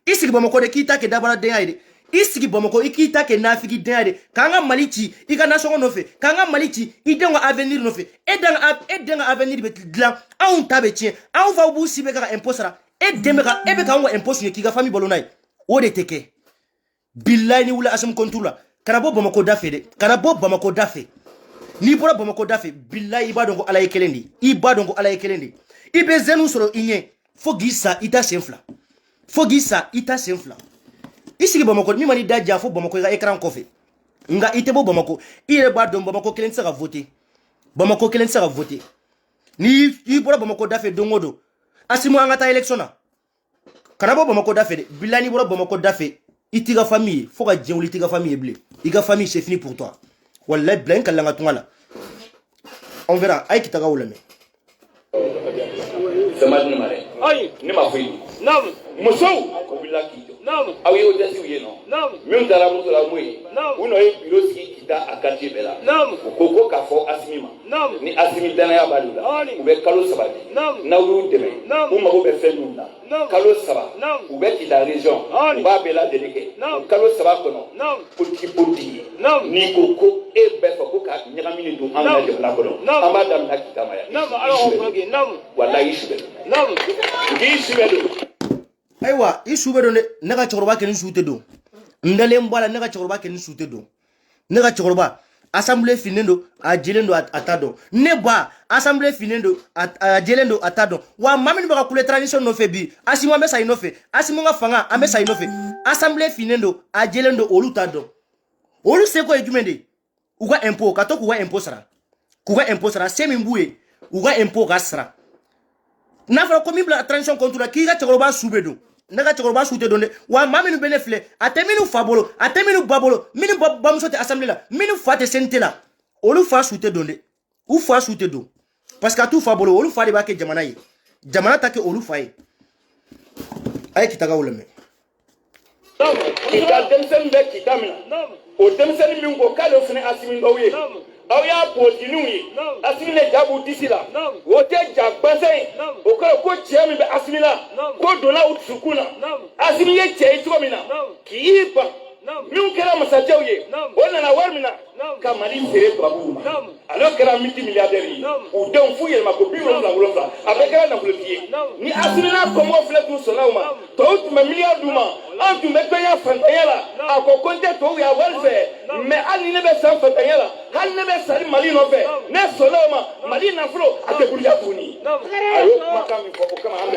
Speaker 1: isigi Bamako de kita ke dabara de ayde isigi Bamako ikita ke nafigi de ayde kanga malichi ika nasongo nofe kanga malichi idenga avenir nofe edenga avenir betlan aun tabe tien aun va bu sibe ka imposera edemeka ebe ka ngo impose ki ga famille bolonay o de teke billahi ni wula asum kontula kana bo Bamako dafe de kana bo Bamako dafe ni bora Bamako dafe billahi ibadon ko ala ekelendi ibe zenu soro inye fogisa ita senfla isigi Bamako mi mani daja fo Bamako ga écran kofe nga ite bo Bamako ire ba don Bamako kelen sera voter ni bora Bamako dafe dongodo asimu angata election na kana bo Bamako dafe de billahi ni bora Bamako dafe itiga famille faut que djewli itiga famille blé iga famille c'est fini pour toi wallahi blanc kalanga tungala on verra ay kitaga wulame
Speaker 2: sama ni mare ay ni ma fuyi nam muso ko bilaki nam awi o desi wiye no nam mi ndara muso la moyi nam uno e biro ski kita akati bela nam ko ka fo asimima nam ni asimi dana ya balula ube kalo sabati nam na wuru deme o mago be fenuna kalo saba ube ki la région ba bela délégué kalo saba kono poti ni koko e be fo ko ka nyama mi ndu anga de la kono amba dam na kita maya nam alo ko ge nam wallahi shube nam gi shube do aywa ishube do ne ga chorba ken shute do ndale mbala ne ga chorba ken shute do ne ga chorba assemblée finendo a jelendo atado ne ba assemblée finendo a jelendo atado wa mamini baka kule tradition no fe bi asimo ambe sa inofe asimo nga fanga ambe sa inofe assemblée finendo a jelendo olutado olu seko ejumende uga impôt kato kuga impôt sara semi mbuye uga impôt gasra na fa ko mibla transition contre la kiga choroba subedo naga choroba sute donde wa maminu benefle ateminu fabolo ateminu babolo minu bamsote assemblée la minu fate sentela olu fa sute donde ou fa sute do parce que tout fabolo olu fa de ba ke jamana take olu fa yi ay kitaga woleme ika demsen be kitamina o demsen min ko kalo fene asimin do ye aw y'a potinu ye asimi ne jabu disi la o tɛ ja gbɛsɛ o kɔrɔ ko cɛ min bɛ asimi la ko donna u dusukun na asimi ye cɛ ye cogo min na k'i ban min kɛra masajɛw ye o nana wari min na ka mali feere tubabuw ma ale kɛra multimilliardaire ye u denw f'u yɛlɛma ko 77 a bɛɛ kɛra nafolotigi ye ni asimi n'a kɔmɔw filɛ t'u sɔnna u ma tɔw tun bɛ miliyari d'u ma an tun bɛ dɔnya fantanya la a ko ko n tɛ tɔw y'a wari fɛ mɛ hali ni ne bɛ san fantanya la hali ne bɛ sari mali nɔfɛ ne sɔnna o ma mali nafolo a tɛ buruja tuguni a y'o kumakan min fɔ o kama an bɛ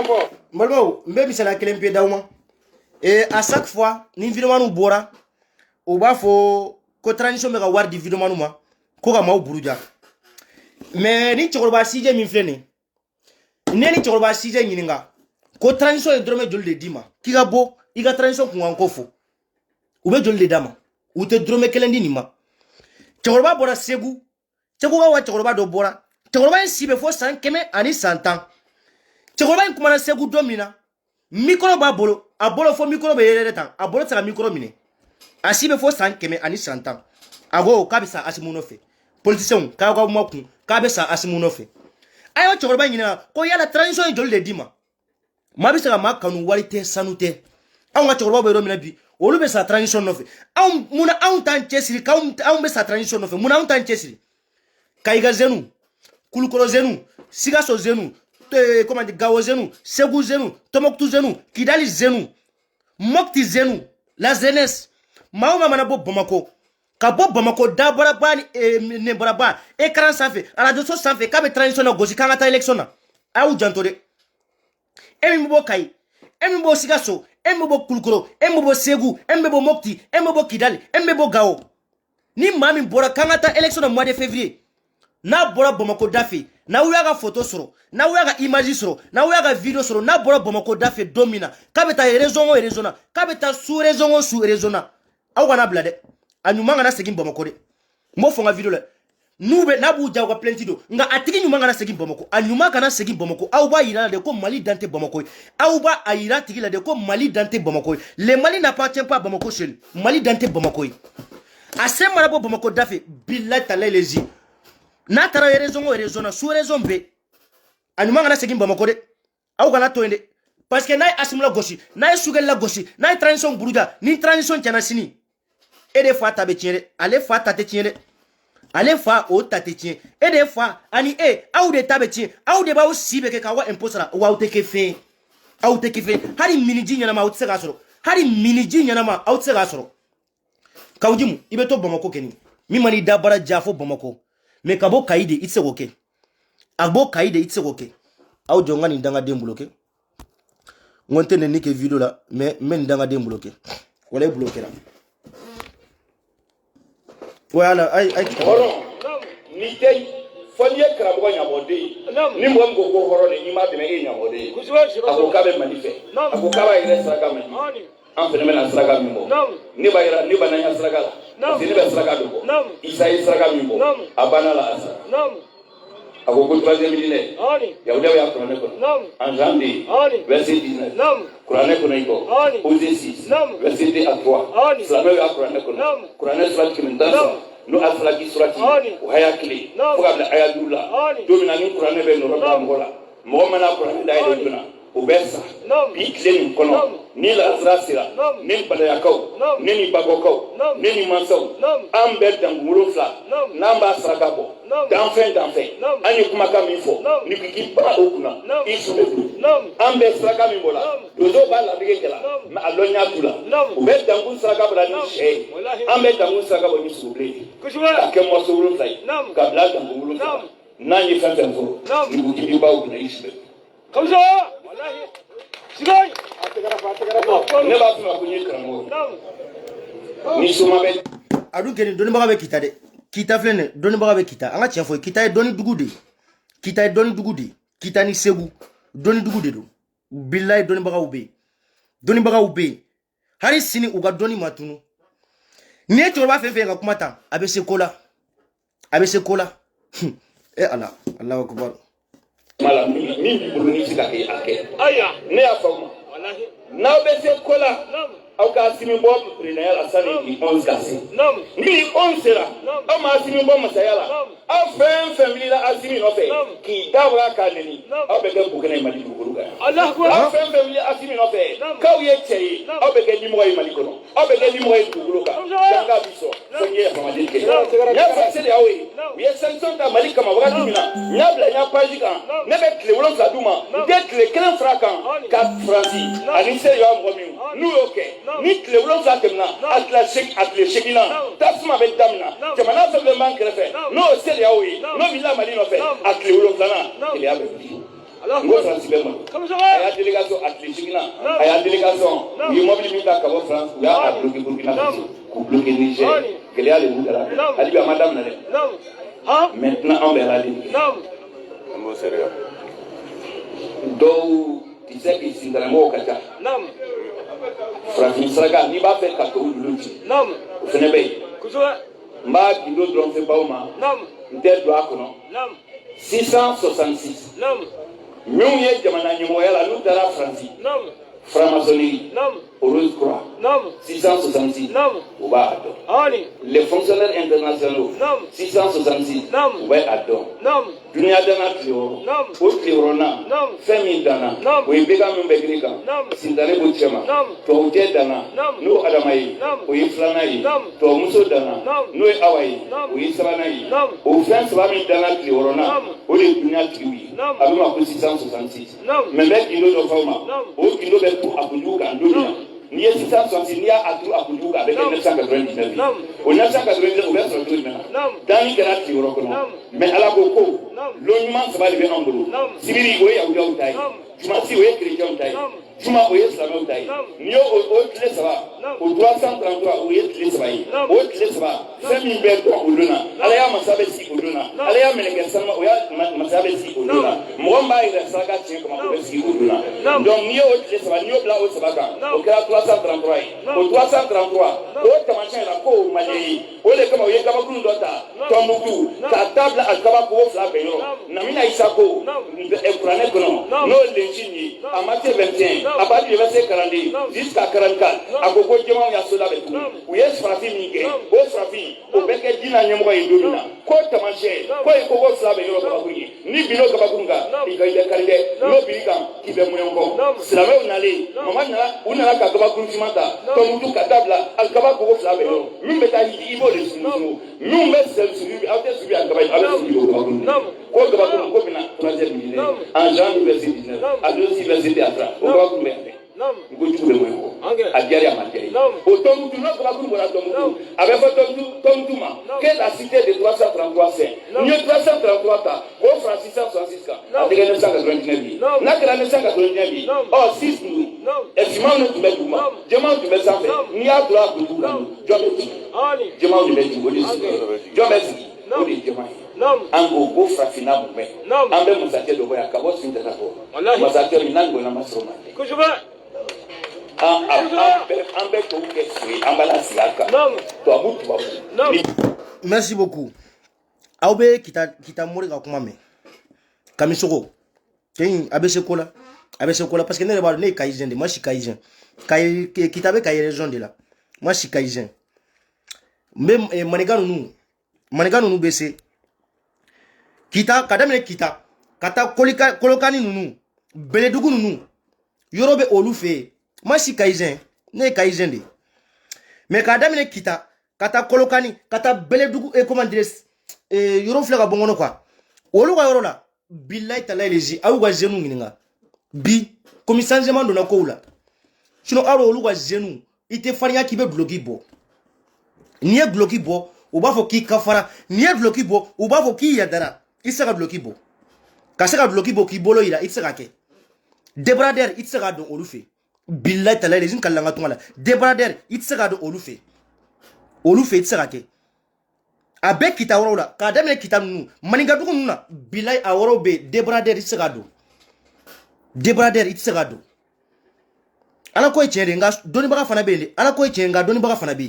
Speaker 2: fɔ
Speaker 1: mbalimaw n bɛ misaliya kelen pe d'aw ma et à chaque fois ni vidéo nu bɔra o b'a fɔ ko transition bɛ ka wari di vidéo ma ko ka maaw buruja mais ni cɛkɔrɔba CJ min filɛ nin ne ni cɛkɔrɔba CJ ɲininka ko transition ye dɔrɔmɛ joli de d'i ma k'i ka bɔ i ka transition kunkan ko fɔ u bɛ joli le d'a ma u tɛ dɔrɔmɛ kelen di nin ma cɛkɔrɔba bɔra segu segu ka wa cɛkɔrɔba dɔ bɔra cɛkɔrɔba in si bɛ fɔ san 100 ani san 10 cɛkɔrɔba in kumana segu don min na micro b'a bolo a bolo fɔ micro bɛ yɛrɛ tan a bolo tɛ se ka micro minɛ a si bɛ fɔ san 100 ani san 10 a ko k'a bɛ sa Asimu nɔfɛ politiciens k'a ka kuma kun k'a bɛ sa Asimu nɔfɛ a y'o cɛkɔrɔba in ɲininka ko yala transition ye joli de d'i ma maa bɛ se ka maa kanu wari tɛ sanu tɛ anw ka cɛkɔrɔbaw bɛ yɔrɔ min na bi olu bɛ sa transition nɔfɛ munna anw t'an cɛsiri k'anw bɛ sa transition nɔfɛ munna anw t'an cɛsiri Kayiga zenu Kulukɔrɔ zenu Sikaso zenu comment dire Gawo zenu Segu zenu Tombouctou zenu Kidali zenu Mopti zenu la jeunesse maa o maa mana bɔ Bamako ka bɔ Bamako da bɔra ba ni ne bɔra ba écran sanfɛ radio so sanfɛ k'a bɛ transition na gosi k'an ka taa élection na a y'u janto dɛ e min bɛ bɔ Kayi e min bɛ bɔ Sikaso e min bɛ bɔ Kulukɔrɔ e min bɛ bɔ Segu e min bɛ bɔ Mopti e min bɛ bɔ Kidali e min bɛ bɔ Gawo ni maa min bɔra k'an ka taa élection na mois de février n'a bɔra Bamako da fɛ n'aw y'a ka photo sɔrɔ n'aw y'a ka image sɔrɔ n'aw y'a ka video sɔrɔ n'a bɔra Bamako da fɛ don min na k'a bɛ taa région o région na k'a bɛ taa sous région o sous région na aw kana bila dɛ a ɲuman kana segin Bamako dɛ n b'o fɔ n ka video la n'a b'u ja u ka plainte don nka a tigi ɲuman kana segin Bamako a ɲuman kana segin Bamako aw b'a yira la de ko Mali dan tɛ Bamako ye aw b'a yira tigi la de ko Mali dan tɛ Bamako ye le Mali n'appartient pas à Bamako seul Mali dan tɛ Bamako ye a se mana bɔ Bamako da fɛ billahi talahi les yeux n'a taara région o région na sous région bɛɛ a ɲuman kana segin Bamako dɛ aw kana to yen dɛ parce que n'a ye Asimu lagosi n'a ye Sukɛli lagosi n'a ye transition buruja ni transition tiɲɛna sini e de fa ta bɛ tiɲɛ dɛ ale fa ta tɛ tiɲɛ dɛ ale fa o ta tɛ tiɲɛ e de fa ani e aw de ta bɛ tiɲɛ aw de b'aw si bɛ kɛ k'aw ka impôt sara wa aw tɛ kɛ fɛn ye aw tɛ kɛ fɛn ye hali miniji ɲɛnama aw tɛ se k'a sɔrɔ hali miniji ɲɛnama aw tɛ se k'a sɔrɔ Kawujimu i bɛ to Bamako kɛ nin min ma n'i da baara ja fo Bamako mais ka bɔ Kayi de i tɛ se k'o kɛ a bɔ Kayi de i tɛ se k'o kɛ aw jɔ n ka nin dangaden bolo kɛ n ko n tɛ nɛni kɛ video la mais n bɛ nin dangaden bolo kɛ wala e bolo kɛra voilà ay
Speaker 2: hɔrɔn ni tɛ fɔ n'i ye karamɔgɔ ɲamɔden ye ni mɔgɔ min ko ko hɔrɔn de n'i ma dɛmɛ e ye ɲamɔden ye a ko k'a bɛ Mali fɛ a ko k'a b'a yɛrɛ saraka Mali an fɛnɛ bɛna saraka min bɔ ne b'a yira ne banna n ka saraka la parce que ne bɛ saraka dɔ bɔ Isa ye saraka min bɔ a banna la a sara a ko troisième millénaire yahudiyaw y'a kuranɛ kɔnɔ en janvier verset 19 kuranɛ kɔnɔ i kɔ Osée 6 verset 2 à 3 silamɛw y'a kuranɛ kɔnɔ kuranɛ surati 13 n'o alfalaki surati o haya kelen fo ka bila haya 5 la don min na ni kuranɛ bɛ nɔrɔ bila mɔgɔ la mɔgɔ mana kuranɛ dayɛlɛ joona o bɛ sa bi tile nin kɔnɔ ni lansara sera ne ni balayakaw ne ni bagɔkaw ne ni mansaw an bɛ dangu 7 n'an b'a saraka bɔ danfɛn danfɛn an ye kumakan min fɔ ni k'i bara o kunna i su bɛ bolo an bɛ saraka min bɔ la donsow b'a ladege kɛ la mais a lɔnniya t'u la u bɛ dangu saraka bɔ la ni sɛ ye an bɛ dangu saraka bɔ ni sogobilen ye k'a kɛ mɔso 7 ye ka bila dangu 7 n'an ye fɛn fɛn fɔ ni k'i b'aw kunna i su bɛ bolo ne b'a fɔ ma ko n ye karamɔgɔ ni soma bɛ
Speaker 1: a dun kɛlen dɔnnibaga bɛ kita dɛ kita filɛ nin dɔnnibaga bɛ kita an ka tiɲɛ fɔ ye kita ye dɔnni dugu de ye kita ye dɔnni dugu de ye kita ni Segu dɔnni dugu de don bilayi dɔnnibagaw bɛ yen dɔnnibagaw bɛ yen hali sini u ka dɔnni ma tunu ni ye cɛkɔrɔba fɛn fɛn ka kuma ta a bɛ se ko la a bɛ se ko la e ala Alahu akubar
Speaker 2: mala min b'i bolo ni se ka kɛ a kɛ aya ne y'a faamu n'aw bɛ se ko la aw ka simi bɔ présidentiya la sani 11 ka se ni 11 sera aw ma simi bɔ masaya la aw fɛn fɛn wulila aw simi nɔfɛ k'i dabura k'a neni aw bɛ kɛ bugɛnɛ ye Mali dugukolo kan aw fɛn fɛn wulila aw simi nɔfɛ k'aw ye cɛ ye aw bɛ kɛ limɔgɔ ye Mali kɔnɔ aw bɛ kɛ limɔgɔ ye dugukolo kan danga bi sɔn fo n ye yafamaden kɛ n y'a fɔ seli aw ye u ye sanction ta Mali kama wagati min na n y'a bila n y'a page kan ne bɛ tile 7 d'u ma n tɛ tile 1 fara kan ka Faransi ani seli y'aw mɔgɔ min n'u y'o kɛ ni tile 7 tɛmɛna a tile 8 na tasuma bɛ daminɛ jamana fɛn fɛn b'an kɛrɛfɛ n'o seli y'aw ye n'o bila Mali nɔfɛ a tile 7nan keleya bɛ wuli n ko Faransi bɛ Mali a y'a délégation a tile 8 nan a y'a délégation u ye mobili min ta ka bɔ Faransi u y'a bloqué Burkina Faso k'u bloqué Niger gɛlɛya de b'u da la hali bi a ma daminɛ dɛ maintenant an bɛ rali an b'o sariya dɔw ti se k'i sinkaramɔgɔw ka ca farafin saraka n'i b'a fɛ ka tɔw dulu ci
Speaker 3: Naam.
Speaker 2: o fɛnɛ bɛ yen
Speaker 3: Kosɛbɛ.
Speaker 2: n b'a gindo dɔrɔn fɛ baw ma
Speaker 3: Naam.
Speaker 2: n tɛ don a kɔnɔ
Speaker 3: Naam.
Speaker 2: 666
Speaker 3: Naam.
Speaker 2: minnu ye jamana ɲɛmɔgɔya la n'u taara faransi
Speaker 3: Naam.
Speaker 2: franc-maçonnerie
Speaker 3: Naam.
Speaker 2: Rose Croix
Speaker 3: Naam.
Speaker 2: 666
Speaker 3: Naam.
Speaker 2: o b'a dɔn
Speaker 3: Ani.
Speaker 2: les fonctionnaires internationaux
Speaker 3: Naam.
Speaker 2: 666
Speaker 3: Naam.
Speaker 2: o bɛ a dɔn
Speaker 3: Naam.
Speaker 2: duniya danna tile wɔɔrɔ
Speaker 3: Naam.
Speaker 2: o tile wɔɔrɔnan
Speaker 3: Naam.
Speaker 2: fɛn min danna
Speaker 3: Naam.
Speaker 2: o ye bɛka min bɛ girin kan
Speaker 3: Naam.
Speaker 2: sintare b'o cɛ ma
Speaker 3: Naam.
Speaker 2: tubabujɛ danna
Speaker 3: Naam.
Speaker 2: n'o adama ye
Speaker 3: Naam.
Speaker 2: o ye filanan ye
Speaker 3: Naam.
Speaker 2: tubabumuso danna
Speaker 3: Naam.
Speaker 2: n'o ye awa ye
Speaker 3: Naam.
Speaker 2: o ye sabanan ye
Speaker 3: Naam.
Speaker 2: o fɛn saba min danna tile wɔɔrɔnan
Speaker 3: Naam.
Speaker 2: o de ye duniya tigiw ye
Speaker 3: Naam.
Speaker 2: a bɛ ma ko 666
Speaker 3: Naam.
Speaker 2: mɛ n bɛ gindo dɔ f'aw ma
Speaker 3: Naam.
Speaker 2: o gindo bɛ tu a kunjugu kan don min na n'i ye 666 n'i y'a turu a kunjugu kan a bɛ kɛ 999 ye
Speaker 3: Naam.
Speaker 2: o 999 o bɛ sɔrɔ cogo jumɛn na
Speaker 3: Naam.
Speaker 2: danni kɛra tile wɔɔrɔ kɔnɔ
Speaker 3: Naam.
Speaker 2: mɛ ala ko ko
Speaker 3: Naam.
Speaker 2: lon ɲuman saba de bɛ anw bolo
Speaker 3: Naam.
Speaker 2: sibiri o ye yahudiyaw ta ye
Speaker 3: Naam.
Speaker 2: jumasi o ye kerecɛnw ta ye
Speaker 3: Naam.
Speaker 2: juma o ye silamɛw ta ye
Speaker 3: Naam.
Speaker 2: n'i y'o o tile saba
Speaker 3: Naam.
Speaker 2: o 333 o ye tile saba ye
Speaker 3: Naam.
Speaker 2: o tile saba fɛn min bɛ dɔn o don na ala y'a masa bɛ sigi o don na
Speaker 3: Naam.
Speaker 2: ala y'a mɛlɛkɛ sanuma o y'a masa bɛ sigi o don na mɔgɔ min b'a yɛrɛ saraka tiɲɛ kama o bɛ sigi o don na
Speaker 3: Naam.
Speaker 2: donc n'i y'o tile saba n'i y'o bila o saba kan
Speaker 3: Naam.
Speaker 2: o kɛra 333 ye
Speaker 3: Naam.
Speaker 2: o 333 o taamasiyɛn la ko o maliyɛn ye o de kama o ye kabakuru dɔ ta
Speaker 3: Naam.
Speaker 2: Tɔnbukutu
Speaker 3: Naam.
Speaker 2: k'a ta bila alikaba kogo fila bɛɛ yɔrɔ
Speaker 3: Naam.
Speaker 2: Namina Isako
Speaker 3: Naam.
Speaker 2: kuranɛ kɔnɔ
Speaker 3: Naam.
Speaker 2: n'o ye lensi ye
Speaker 3: Naam.
Speaker 2: a ma se 21
Speaker 3: Naam.
Speaker 2: a b'a di bɛ se 42
Speaker 3: Naam.
Speaker 2: jusqu'à 44
Speaker 3: Naam.
Speaker 2: a ko ko jɛmanw y'a so labɛn tugun
Speaker 3: Naam.
Speaker 2: u ye farafin min kɛ
Speaker 3: Naam.
Speaker 2: o farafin o bɛ kɛ diinɛ ɲɛmɔgɔ ye don min na
Speaker 3: Naam.
Speaker 2: ko taamasiyɛn
Speaker 3: Naam.
Speaker 2: ko ye kogo fila bɛɛ yɔrɔ kabakuru ye ni bin'o kabakuru kan
Speaker 3: Naam.
Speaker 2: i bɛ kari dɛ
Speaker 3: Naam.
Speaker 2: n'o bin'i kan k'i bɛ mɔɲɔn kɔ
Speaker 3: Naam.
Speaker 2: silamɛw nalen
Speaker 3: Naam.
Speaker 2: mama nana u nana ka kabakuru fiman ta
Speaker 3: Naam.
Speaker 2: Tɔnbukutu ka dabila alikaba kogo fila bɛɛ yɔrɔ
Speaker 3: Naam.
Speaker 2: min bɛ taa i b'o de sugu min bɛ sɛbi aw tɛ subi alikaba ye aw bɛ subi o kabakuru
Speaker 3: Naam.
Speaker 2: ko kabakuru ko bɛna troisième millénaire
Speaker 3: Naam.
Speaker 2: en juin 2019
Speaker 3: Naam.
Speaker 2: a don université atra o kabakuru bɛ yan dɛ
Speaker 3: Naam.
Speaker 2: n ko jugu bɛ mun kɔ
Speaker 3: Ok.
Speaker 2: a diyara a ma diya ye
Speaker 3: Naam.
Speaker 2: o Tɔnbukutu n'o kabakuru bɔra Tɔnbukutu
Speaker 3: Naam.
Speaker 2: a bɛ fɔ Tɔnbukutu ma
Speaker 3: Naam.
Speaker 2: que la cité de 333 saints
Speaker 3: Naam.
Speaker 2: n'i ye 333 ta k'o fara 666 kan a
Speaker 3: Naam.
Speaker 2: tɛ kɛ 999 ye
Speaker 3: Naam.
Speaker 2: n'a kɛra 999 ye
Speaker 3: Naam.
Speaker 2: ɔ 6 ninnu
Speaker 3: Naam.
Speaker 2: simanw de tun bɛ duguma
Speaker 3: Naam.
Speaker 2: jɛmanw tun bɛ sanfɛ
Speaker 3: Naam.
Speaker 2: n'i y'a don a kunjugu kan
Speaker 3: Naam.
Speaker 2: jɔn bɛ sigi
Speaker 3: Ani.
Speaker 2: jɛmanw de bɛ sigi o de sigi jɔn bɛ sigi o de ye jɛman ye
Speaker 3: Naam.
Speaker 2: an ko ko farafinna mun bɛ
Speaker 3: Naam.
Speaker 2: an bɛ masakɛ dɔ bɔ yan ka bɔ Sunjata kɔ
Speaker 3: Walahi.
Speaker 2: masakɛ min n'an gɔnna ma sɔrɔ man di
Speaker 3: Kosɛbɛ.
Speaker 2: an bɛ tubabu kɛ so ye an b'a la sigi a kan
Speaker 3: Naam.
Speaker 2: tubabu
Speaker 3: Naam.
Speaker 1: Merci beaucoup. Aw bɛ kita mori ka kuma mɛn kamisogo ten a bɛ se ko la parce que ne yɛrɛ b'a dɔn ne ye kayizɛn de ma si kayizɛn kita bɛ kayi région de la ma si kayizɛn n bɛ maninka ninnu bɛ se kita ka daminɛ kita ka taa kolokani ninnu beledugu ninnu yɔrɔ bɛ olu fɛ yen ma si kayizɛn ne ye kayizɛn de mais k'a daminɛ kita ka taa kolokani ka taa beledugu comment dire yɔrɔ filɛ ka bɔ n kɔnɔ quoi olu ka yɔrɔ la bilayi talayi lezi a y'u ka jeunes ɲininka bi komi changement donna kow la sinon aw olu ka jeunes i tɛ farinya k'i bɛ duloki bɔ n'i ye duloki bɔ u b'a fɔ k'i kafara n'i ye duloki bɔ u b'a fɔ k'i yadara i tɛ se ka duloki bɔ ka se ka duloki bɔ k'i bolo yira i tɛ se ka kɛ débradeur i tɛ se ka don olu fɛ bilayi talayi lezi n kalila n ka tuma la débradeur i tɛ se ka don olu fɛ i tɛ se ka kɛ a bɛ kita wɔrɔw la k'a daminɛ kita ninnu maninkadugu ninnu na bilayi a wɔrɔw bɛ yen débradeur i tɛ se ka don débradeur i tɛ se ka don ala ko ye tiɲɛ de nka dɔnnibaga fana bɛ yen de ala ko ye tiɲɛ nka dɔnnibaga fana bɛ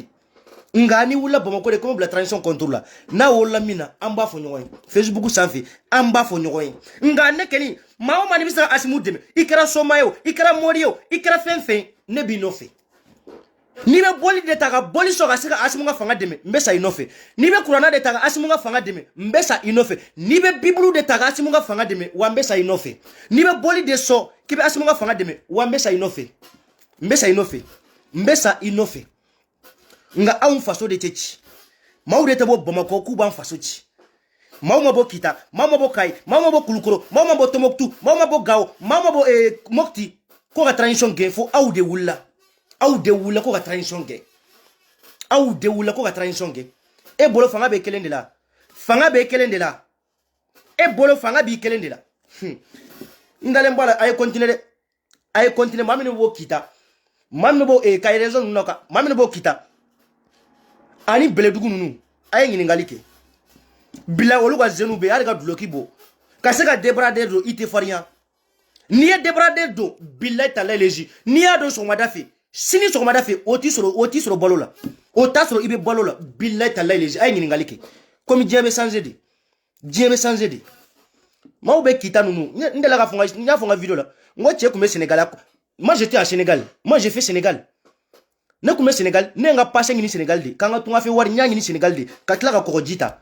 Speaker 1: yen nka ni wulila bamakɔ de ko bila transition contour la n'a wolola min na an b'a fɔ ɲɔgɔn ye facebook sanfɛ an b'a fɔ ɲɔgɔn ye nka ne kɔni maa o maa ni bɛ se ka asimu dɛmɛ i kɛra soma ye o i kɛra mori ye o i kɛra fɛn fɛn ne b'i nɔfɛ n'i bɛ bɔli de ta ka bɔli sɔrɔ ka se ka asimu ka fanga dɛmɛ n bɛ sa i nɔfɛ n'i bɛ kuranna de ta ka asimu ka fanga dɛmɛ n bɛ sa i nɔfɛ n'i bɛ bibulu de ta ka asimu ka fanga dɛmɛ wa n bɛ sa i nɔfɛ n'i bɛ bɔli de sɔrɔ k'i bɛ asimu ka fanga dɛmɛ wa n bɛ sa i nɔfɛ n bɛ sa i nɔfɛ n bɛ sa i nɔfɛ nka anw faso de tɛ ci maaw de tɛ bɔ bamakɔ k'u b'an faso ci maaw ma bɔ kita maaw ma bɔ kayi maaw ma bɔ kulukoro maaw ma bɔ tɔnbukutu maaw ma bɔ gawo maaw ma bɔ mɔpti ko ka transition gɛn fo aw de wulila ko ka transition kɛ aw de wulila ko ka transition kɛ e bolo fanga bɛ kelen de la e bolo fanga b'i kelen de la n dalen bɔ a la a ye continuer maa min b'o kita maa min b'o kayi région ninnu na kan maa min b'o kita ani beledugu ninnu a ye ɲininkali kɛ bila olu ka jeunes bɛ yen hali ka duloki bɔ ka se ka débradeur don i tɛ farinya n'i ye débradeur don bilayi talayi lezi n'i y'a don sɔgɔmada fɛ sini sogomada fe o ti soro balo la o ta soro ibe balo la billahi tallahi les ay ngini ngalike comme Dieu be changer de ma be kita nunu ndela ka fonga nya fonga video la ngo tie kume Sénégal moi j'étais à Sénégal moi j'ai fait Sénégal ne kume Sénégal ne nga passé ngini Sénégal de kanga tunga fe war nya ngini Sénégal de ka tla ka kokojita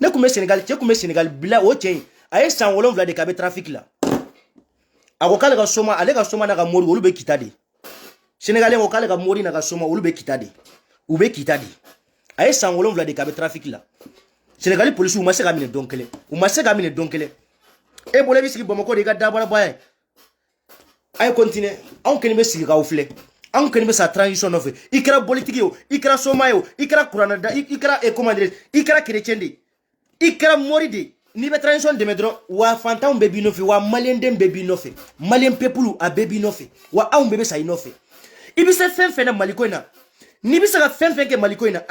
Speaker 1: ne kume Sénégal tie kume Sénégal bila o tie ay sangolon vla de ka be trafic la akokala ka soma ale ka soma na ka mori olu be kita de Sénégalais ko kale ka mori na ka soma olu be kita de ube kita de ay sangolon vla de ka be trafic la Sénégalais police ou mase ka mine donkele e bole bi sigi Bamako de ka dabara baye ay continue on keni be sigi ka ofle on keni be sa transition of ikra politique yo ikra soma yo ikra kurana da ikra e commander ikra chrétien de ikra mori de ni be transition de medro wa fantam be bi no fe wa malien dem be bi no fe malien peuple a be bi no fe wa aun bebe sa ino fe ibi se fen na maliko ina ni bi se ka fen ke maliko ina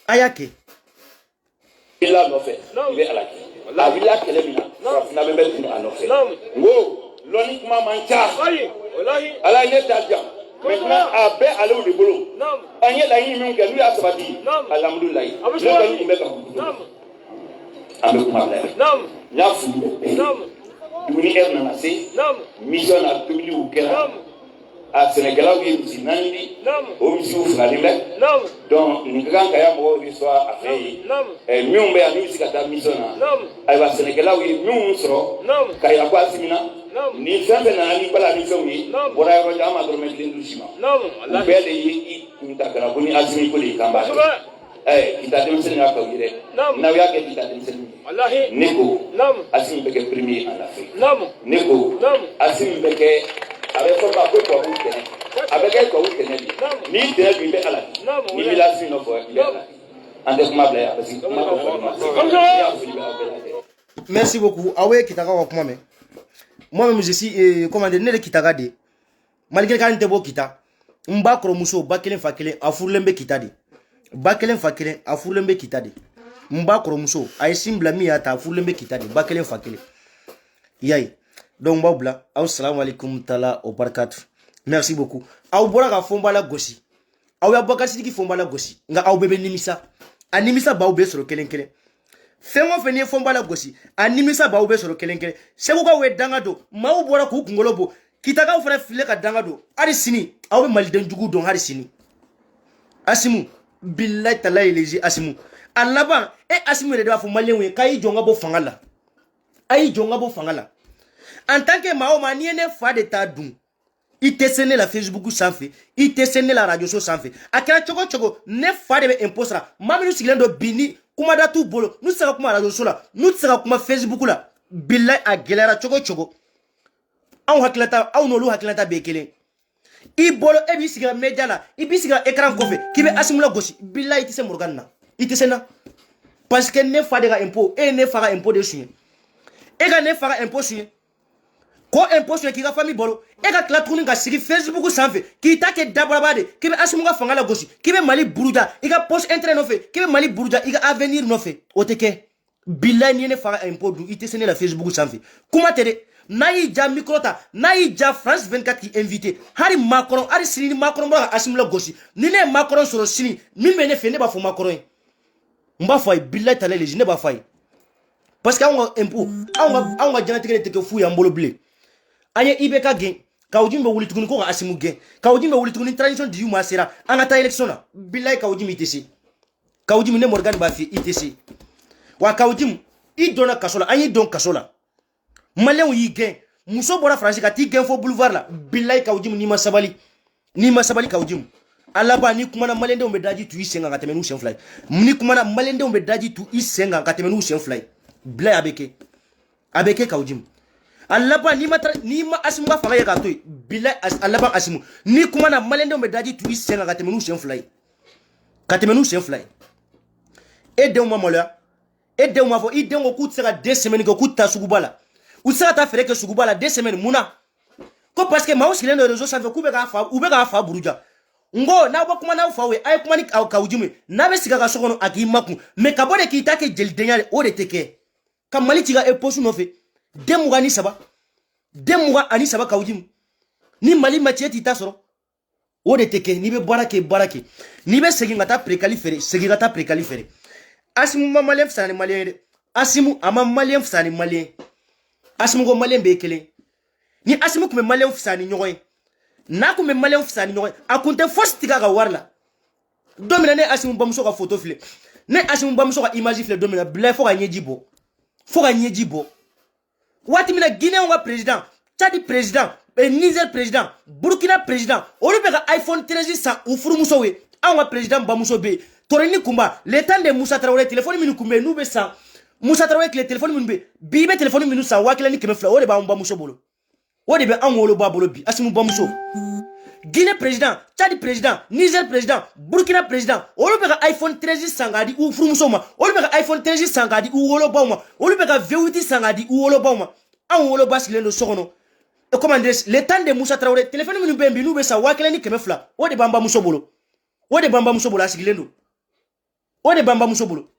Speaker 1: ayake
Speaker 2: il a no fait il est à la villa kelemina na be bel a no fait ngo loni kuma mancha wallahi ala ne ta jam maintenant a be aller au boulot anye la yi min ke lui a sabati alhamdulillah le kan imbe ka abe kuma la nya fu duni erna na se mission a tubili u kera a Sénégal oui aussi nandi o monsieur Fradimbe donc ni kan kaya mo histoire a fait miumbe a musique ta mission ay wa Sénégal oui mium soro kaya kwa simina ni sembe na ni bala mission wi bora ro jama do men lindu shima bele yi ntakara buni azmi ko li kamba kita dem Sénégal ka wire na ya ke kita dem Sénégal wallahi neko azmi beke premier en Afrique neko azmi beke avec son bateau pour vous tenir avec elle pour vous tenir ni de lui be ala ni village no for
Speaker 1: merci beaucoup awe kitaka wa kuma me moi-même je suis comment dire ne kitaka de malgré quand ndebo kita mba kro muso bakelen fakelen afurlembe kita de bakelen fakelen afurlembe kita de mba kro muso ay simbla mi ata afurlembe kita de bakelen fakelen yai donc babla assalamu alaikum tala o barakatuh merci beaucoup aw bora ka fomba la gosi aw ya bakasi ki fomba la gosi nga aw bebe nimisa animisa baw be soro kelen kelen fengo feni fomba la gosi animisa baw be soro kelen kelen sego ka we danga do maw bora ku kungolo bo kitaka u fara file ka danga do ari sini aw be malden jugu don hari sini asimu billahi talahi leji asimu alaba asimu re da fu malenwe kai jonga bo fangala ay jonga bo fangala en tant que Mahoma ni ne fa de ta dun i te sene la Facebook sanfé i te sene la radio so sanfé akira chogo ne fa de be imposera maminu sigilendo bini kuma da tu bolo nu sera kuma radio so la nu sera kuma Facebook la billahi a gelera chogo an hakilata aw no lu hakilata be kelen i bolo e bi sigira media la i bi sigira écran kofe ki be asimula gosi billahi ti se morganna i te sena parce que ne fa de ga impôt e ne fa ga impôt de suye e ga ne fa ga impôt suye ko imposion ki ga famille bolo e ka kla tunin ga sigi Facebook sanfé ki ta ke dabrabade ki be asumu ga fanga la gosi ki be mali buruja i ga post internet no fe ki be mali buruja i ga avenir no fe o te ke billahi ni ne fara impôt du ite sene la Facebook sanfé kuma tere nayi ja microta nayi ja France 24 ki invité hari Macron hari sini Macron ba asumu la gosi ni ne Macron soro sini mi me ne fe ne ba fo Macron mba fay billahi tala les ne ba fay parce que on impôt on ga jana tigene te ke fu ya mbolo blé anye ibeka gen kawjimbe wuli tukuni ko asimu gen kawjimbe wuli tukuni transition di yuma sera anata election na billahi kawjimi itc kawjimi ne Morgan ba fi itc wa kawjim i dona kasola anye don kasola malen yi gen muso bora France ka ti gen fo boulevard la billahi kawjim ni masabali kawjim alaba ni kuma na malende o medaji tu isenga ngatemenu sen fly ni kuma na malende o medaji tu isenga ngatemenu sen fly billahi abeke kawjim alaba ni ma asimu ga fanga ya ka to bila alaba asimu ni kuma na malende me daji tu isenga ka temenu sen fly e de mo mola e de mo fo i de ngo kutsera 2 semaines ko kutta sugubala usaka ta fere ke sugubala 2 semaines muna ko parce que ma usikile no réseau ça fait kubeka fa buruja ngo na ba kuma na fa we ay kuma ni ka ujime na be siga ka sokono aki maku me ka bode ki take jel denyale o de teke kamali tiga e posu no fe demuga ani saba kawjim ni mali matieti tasoro o de teke ni be barake ni be segi ngata préqualiféré segi ngata préqualiféré asimu ma malien fsani malien asimu ama malien fsani malien asimu go malien be kele ni asimu kume malien fsani nyoy na kume malien fsani nyoy akunte force tiga ga warla domina ne asimu bamuso ka photo file ne asimu bamuso ka image file domina bla fo ga nyeji bo wati mina Guinée wa président Tchad président Niger président Burkina président olu be ka iPhone 13 sa u furumuso we anwa président bamuso be toreni kumba le temps de Moussa Traoré téléphone minu kumbe nu be sa Moussa Traoré le téléphone minu be bibe téléphone minu sa wakela ni keme fla o de ba bamuso bolo o de be anwolo ba bolo bi asimu bamuso Guinée président Tchad président Niger président Burkina président olu be ka iPhone 13 sangadi u furumuso ma olu be ka iPhone 13 sangadi u wolo ba ma olu be ka V8 sangadi u wolo ba ma anwolo basilendo sokono. Et comment dire, le temps de Moussa Traoré, téléphone nous bembi nous besa wakela ni kemefla. O de bamba musobolo. O de bamba musobolo asigilendo. O de bamba musobolo.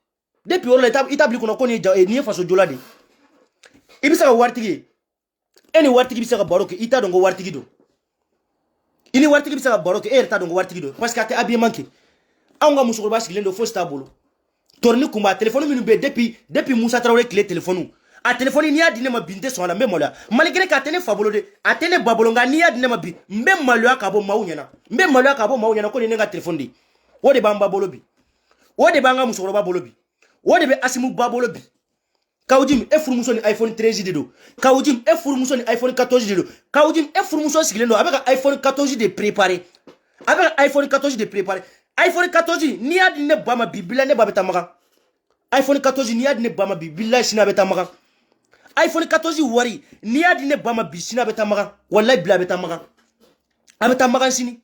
Speaker 1: Depuis on l'étape établi qu'on connaît ni faso jolade. Ibisa wartigi. Eni wartigi bisa baroke ita dongo wartigi do. Ini wartigi bisa baroke ta dongo wartigi do parce que ate abi manki. Anga musobolo asigilendo fo stabolo. Torni kumba téléphone nous be depuis Moussa Traoré clé téléphone. A téléphone ni a dine ma binte so la mbe mola malgré ka tene fabolo de a tene babolo nga ni a dine ma bi mbe malwa ka bo mawunyana ko ni nga téléphone di o de bamba bolobi o de banga musoro ba bolobi o de be asimu babolo bi kawjim e furmuso ni iPhone 13 de do kawjim e furmuso ni iPhone 14 de do kawjim e furmuso sigilendo avec iPhone 14 de préparé iPhone 14 ni a dine bama bibila ne babeta maka iPhone 14 ni a dine bama bibila sina beta maka iPhone 14 wari ni adi ne bama bisina beta maga wallahi bla beta maga abeta maga sini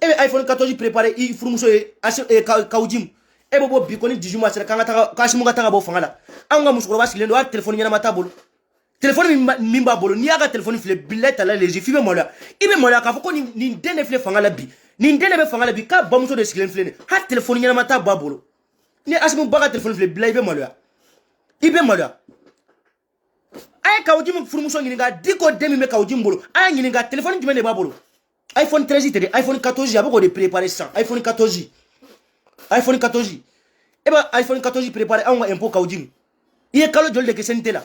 Speaker 1: ebe iPhone 14 préparé i furumuso e kawjim ebe bo bikoni dijuma sera kanga ta kasimu gata bo fangala anga musukoro basilendo a téléphone nyana matabolo téléphone mimba bolo ni aga téléphone file billahi tala les fibe mola ibe mola ka foko ni dene file fangala bi ni dene be fangala bi ka bamuso de silen file ha téléphone nyana matabolo ni asimu baga téléphone file billahi ibe mola ay kawjim furumuso ngininga diko demi me kawjim bolo ay ngininga téléphone jumene ba bolo iPhone 13 tede iPhone 14 aboko de préparer ça iPhone 14 eba iPhone 14 préparer anga impôt kawjim iye kalo joli de ke sentela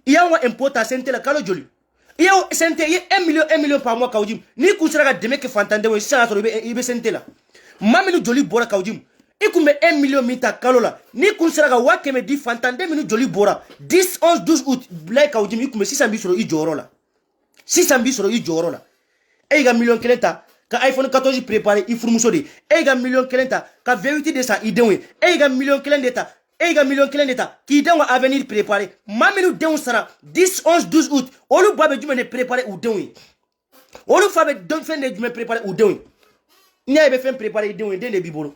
Speaker 1: iya wa impôt ta sentela kalo joli iya sente iye 1 million par mois kawjim ni kusira ga deme ke fantande we sa so ibe sentela maminu joli bora kawjim ikumbe 1 million mita kalola ni kunsiraga wakeme di fantande minu joli bora 10 11 12 août black awjim ikumbe 600 bisoro i jorola 600 bisoro i jorola eiga million kelenta ka iPhone 14 préparé i furmuso de eiga million kelenta ka V8 de sa idenwe eiga million kelenta ki denwa avenir préparé maminu denw sara 10 11 12 août olu babe jumene préparé ou denwe olu fabe don fende jumene préparé ou denwe nya be fen préparé denwe de bibolo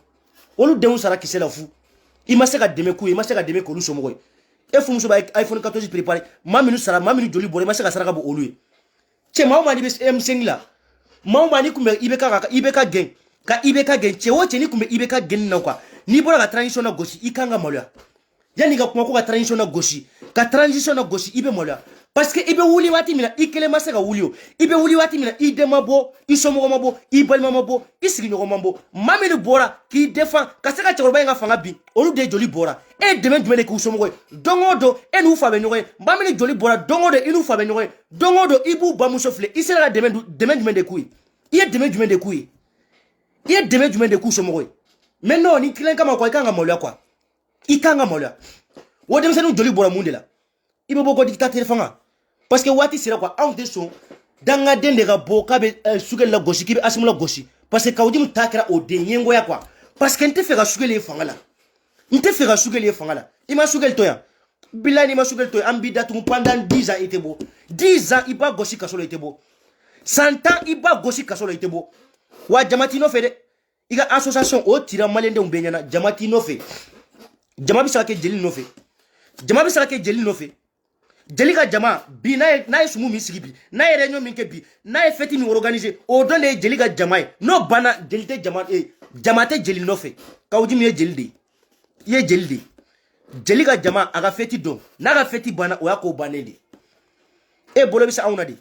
Speaker 1: olu denw sara kisela fu imase ka deme ko lu somogoy e fu muso ba iPhone 14 préparé maminu sara maminu joli bore imase ka sara ka bo olu che mawma ni be M5 la mawma ni kumbe ibeka gen che wo che ni kumbe ibeka gen na kwa ni bora ka transition na gosi ikanga molya yani ka kuma ko ka transition na gosi ibe molya parce que ibe wuli wati mina ikele masaka wulio ibe wuli wati mina idemabo isomo mabo ibalma mabo isigi nyogo mambo mamelu bora ki défend kasaka choroba nga fanga bi olu de joli bora e demain de ku somo dongodo e nu fa be nyogo mamelu joli bora dongodo inu fa be nyogo dongodo ibu bamuso fle isera demain de ku iye demain de ku somo mais non ni kilen kama kwa ikanga molya kwa ikanga molya wodem senu joli bora mundela ibe boko dictateur fanga parce que wati sira quoi en dessous danga dende ga boka be sugel la goshi kibe asimula goshi parce que kawdim takra o de nyengo ya quoi parce que nte fera sugel e fangala ima sugel toya bilani ma sugel toya ambi datu pendant 10 ans était beau 10 ans iba goshi kasolo était beau 100 ans iba goshi kasolo était beau wa jamati no fede iga association o tira malende umbenyana jamati no fe jamabi sake jeli no fe Jelika jama bi na sumu mi sigi bi na réunion min ke bi na fête mi organiser o don de jelika jama no bana jelite jama jamate jeli no fe kawjim ye jelide jelika jama aga fête don na ga fête bana o yako banende e bolo bisa auna di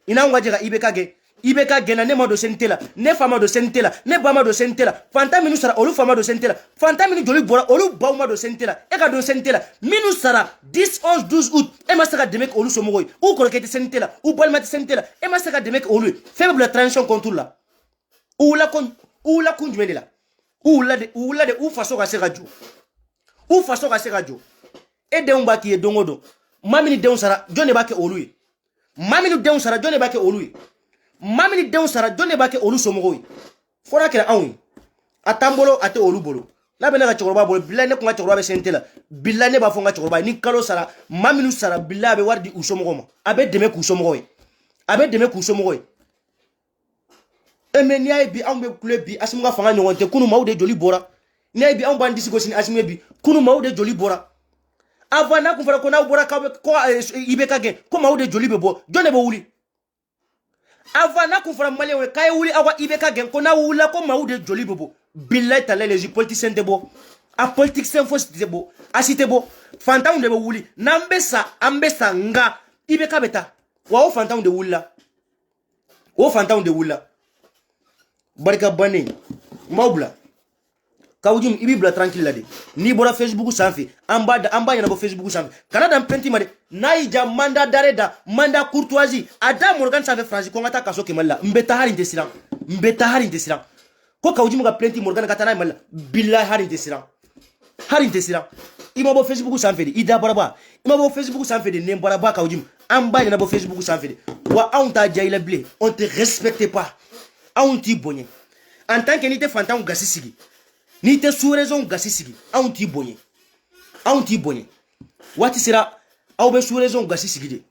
Speaker 1: ina ngwaje ga ibeka ge ibeka gena ne ma do sentela ne fama do sentela ne bama do sentela fanta minu sara olu fama do sentela fanta minu joli bora olu bauma do sentela e ka do sentela minu sara 10 11 12 août e ma saka demek olu somogoy ou kolokete sentela ou balmati sentela e ma saka demek olu faible transition contre la ou la kunjumela ou la de ou façon ka se radio ou façon ka se radio e de umba ki e dongodo mamini de sara jone ba ke olu mamini de sara jone ba ke olu mamini denw sara jone ba ke olu somogoy fora kera anw atambolo ate olu bolo la bena ka chokoroba bolo billahi ne kunga chokoroba be sentela billahi ne ba fonga chokoroba ni kalo sara maminu sara billahi be wardi usomogo ma abe deme ku somogoy emeni ay bi anw be kule bi asimuga fanga nyonte kunu mawde joli bora ni ay bi anw bandi sigo sin asimu bi kunu mawde joli bora avant na kun fara ko na bora ka ko ibeka gen ko mawde joli be bo jone bo wuli avant na kun fara malien we kay wuli awa ibeka gen ko na wula ko mawde joli bobo billahi tala les politiciens de bo a politiciens fo de bo a cité bo fantam de bo wuli nambesa ambesa nga ibeka beta wa o fantam de wula barka bani mawbla kawjum ibibla tranquille la de ni bora Facebook sanfi amba yana bo Facebook sanfi Canada penti made naija manda dareda manda courtoisie ada morgan sanfi France ko ngata kaso ke malla mbeta hari ndesiran ko kawjum ga penti morgan katana malla billahi hari ndesiran ima bo Facebook sanfi de ida baraba ima bo Facebook sanfi de ne baraba kawjum amba yana bo Facebook sanfi de wa onta jaila blé on te respecte pas on ti bonye en tant que ni te fantam gasisigi ni te sous raison gasisigi on ti bonye wati sira aw be sous raison gasisigi de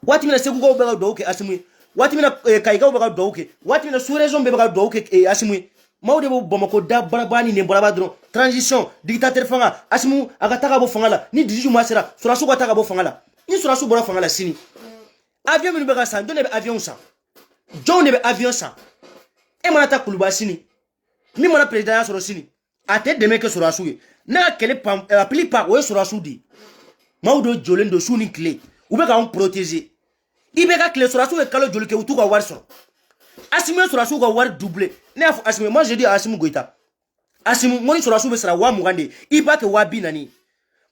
Speaker 1: wati mina segu go be ga do ke asimu wati mina kai ga be ga do ke wati mina sous raison be ga do ke asimu mawde bo bomako da barabani ne baraba dron transition dictateur fanga asimu aga taka bo fanga la ni diju masira surasu ga taka bo fanga la ni surasu bora fanga la sini avion mi be ga san donne be avion sa jonne be avion sa e manata kuluba sini mi mana président ya soro sini ate deme ke surasu ye na kele pam appli par o surasu di mawdo jolendo suni clé ou be ka on protéger ibe ka clé surasu e kalo jolike utu ka war soro asimu surasu ka war doublé ne afu asimu moi je dis asimu goita asimu moni surasu be sara wa mugande iba ke wa binani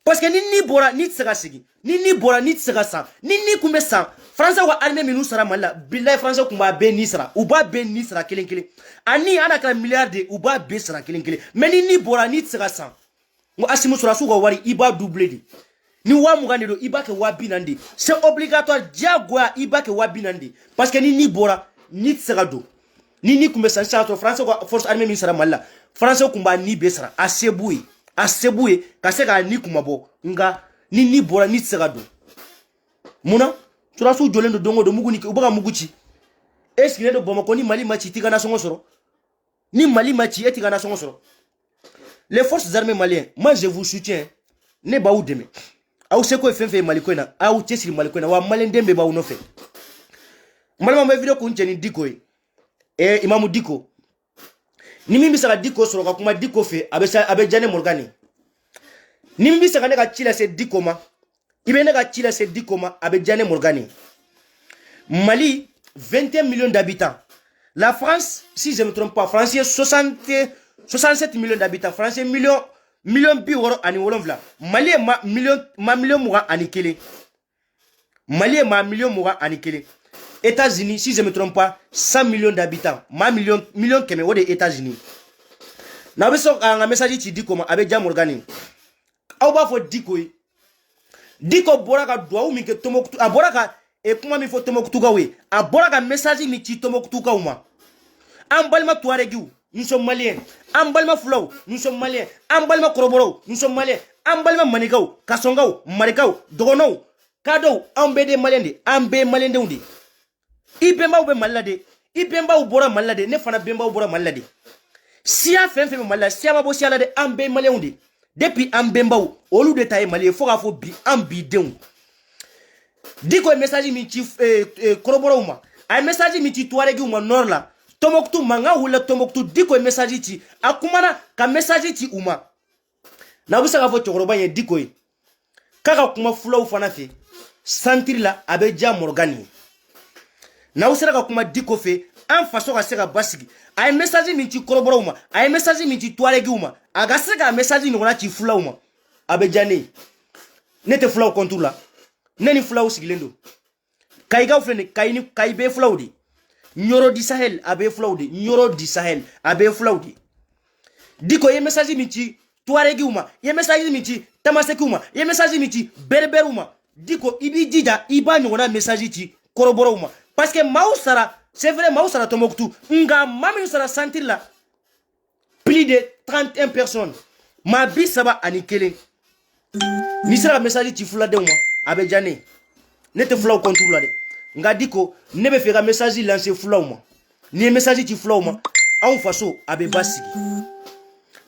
Speaker 1: parce que ni bora ni tsega sigi ni bora ni tsega sa ni kumbe sa France wa armée minu sara malla billahi France kumba be ni sara uba be ni sara kelen ani ana kala milliards uba be sara kelen mais ni bora ni tsega sa mo asimu surasu ko wari iba doublé di ni wa mugande do iba ke wa binandi c'est obligatoire diagwa iba ke wa binandi parce que ni bora ni tsega do ni kumbe sa France ko force armée minu sara malla France kumba ni be sara asebuye kaseka ni kumabo nga ni bora ni tsega do muna surasu jolendo dongo do mugu ni ubaga muguchi eskine do bomako ni mali machi tigana songo soro ni mali machi etigana songo soro les forces armées maliennes moi je vous soutiens ne ba udeme au seko efenfe mali kwena au chesiri mali kwena wa malendembe ba unofe malama ma video kuncheni diko imamu diko ni mimi saka diko soro ka kuma diko fe abe jane morgani ni mimi saka ne ka chila se diko ma ibene ka chila se dikoma abe jane morgani Mali 21 millions d'habitants la France si je ne me trompe pas France 67 millions d'habitants France million bi woro ani wolonvla Mali million muga ani kele Mali million muga ani kele États-Unis si je ne me trompe pas 100 millions d'habitants million keme wode États-Unis na beso nga message ti dikoma abe jane morgani aw ba fo dikoy diko boraka doa mi ke tomoktu aboraka e kuma mi fo tomoktu gawe aboraka message mi ci tomoktu kauma ambalma tuaregiu nous sommes maliens ambalma flow nous sommes maliens ambalma koroboro nous sommes maliens ambalma manigau kasongau marigau dogono kado ambede malende ambe malende undi ibemba ube malade ibemba ubora malade ne fana bemba ubora malade sia fenfe malade sia babo sia lade ambe malende undi depuis ambembaou olu de taille mali faut ga fo bi ambideu diko message mi ci koroboro ma ay message mi ci toaregi uma nord la tomoktu manga wala tomoktu diko message ci akumana ka message ci uma na busa ga fo chokoroba ye diko kaka kuma flow fana fe sentir la abe ja morgani na usera ka kuma diko fe an faso ka se ka basigi ay message min ci koroboro ma ay message min ci toilegi uma aga se ka message ni ngona ci fula uma abe jane nete fula kontour la neni fula sigilendo kay gaw fene kay be flaudi nyoro di sahel abe flaudi nyoro di sahel abe flaudi diko ye message min ci toilegi uma ye message min ci tamaseki uma ye message min ci berber uma diko ibi jida iba ngona message ci koroboro uma parce que Mausara, c'est vrai, Mausara Tomoktu, nga mami sera sentir là plus de 31 personnes. Ma bis ça va aniquer. Ni sera message ti fula de moi, abe jane. Ne te fula contour là de. Nga diko, ne be fera message lancer fula moi. Ni message ti fula moi, en faso abe basigi.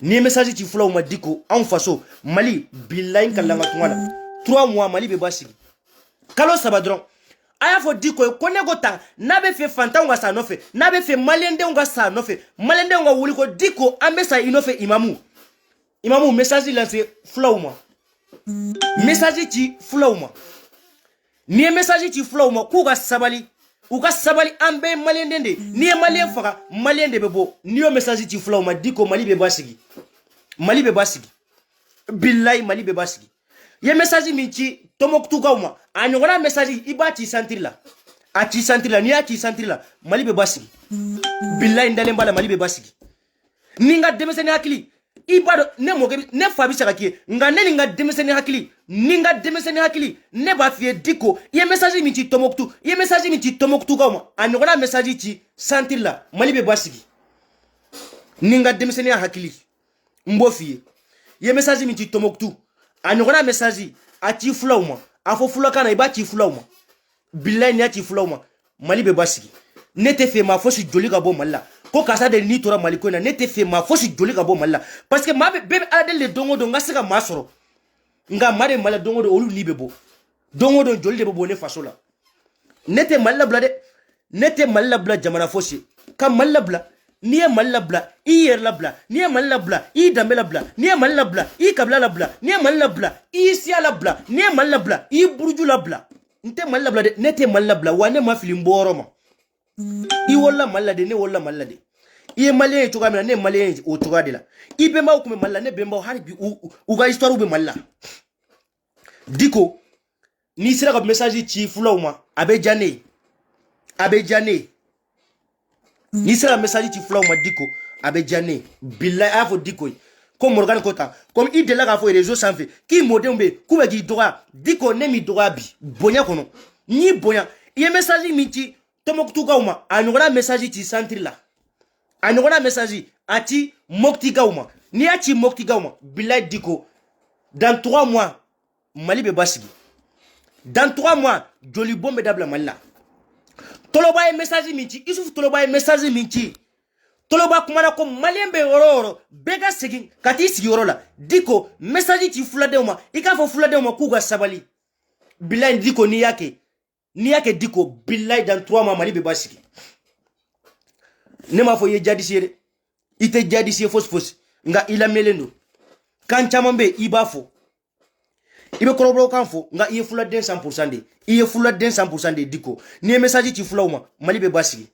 Speaker 1: Ni message ti fula moi diko, en faso Mali billahi kalanga tungana. 3 mois Mali be basigi. Kalo sabadron. Aya fo diko kone gota nabe fe fanta nga sa nofe nabe fe malende nga sa nofe malende nga wuli ko diko ambesa inofe imamu message lance flawma message ti flawma ni message ti flawma ku ga sabali u ga sabali ambe malende de ni malien faka malende bebo ni yo message ti flawma diko mali be basigi billahi mali be basigi ye message mi ci Tomoktu gauma anyongona message iba ci sentir la a ci sentir la ni a ci sentir la mali be basigi billahi ndale mbala mali be basigi ninga demeseni hakili ibado ne moge ne fabi sakaki nga ne ninga demeseni hakili ninga demeseni hakili ne ba fie diko ye message mi ci Tomoktu ye message mi ci Tomoktu gauma anyongona message ci sentir la mali be basigi ninga demeseni hakili mbofi ye message mi ci Tomoktu anyongona message ati fulauma afo fulakana iba ti fulauma billahi ni ati fulauma mali be basigi nete fe ma fosi joli ka bo malla ko kasa de ni tora mali ko na nete fe ma fosi joli ka bo malla parce que ma be adel le dongo do ngasika masoro nga mare mala dongo do olu ni bebo dongo do joli de bo ne faso la nete malla blade nete malla bla jamana fosi kam malla bla ni e mal labla i yer labla ni e mal labla i dambe labla ni e mal labla i kabla labla ni e mal labla i sia labla ni e mal labla i burju labla nte mal labla de nete mal labla wane ma filim boroma i wala malade ne wala malade i malien to gamina ne malien o to gadela i be ma ko me malla ne be mba harbi u ga histoire u be malla diko ni sira ka message ci fulawma abe jane ni sera message ti flaw ma diko abe jane billahi afo diko comme Morgan Kota comme il de la ga fo réseau sans fait qui modembe ku be di doga diko ne mi doga bi bonya kono ni bonya ye message mi ti Tomoktu gauma anora message ti centre la anora message ati mokti gauma ni ati mokti gauma billahi diko dans 3 mois Mali be basigi dans 3 mois joli bombe dabla malla toloba message minti isuf toloba message minti toloba kumana ko malembe ororo bega segi kati sigi orola diko message ti fuladema ikafo fuladema kuga sabali billahi diko ni yake diko billahi dans 3 mois Mali be basigi nema fo ye jadi sere ite jadi se fos nga ila melendo kan chamambe ibafo ibe korobro kanfo nga iye fula den 100% de iye fula den 100% de diko ni message ti fulauma Mali be basigi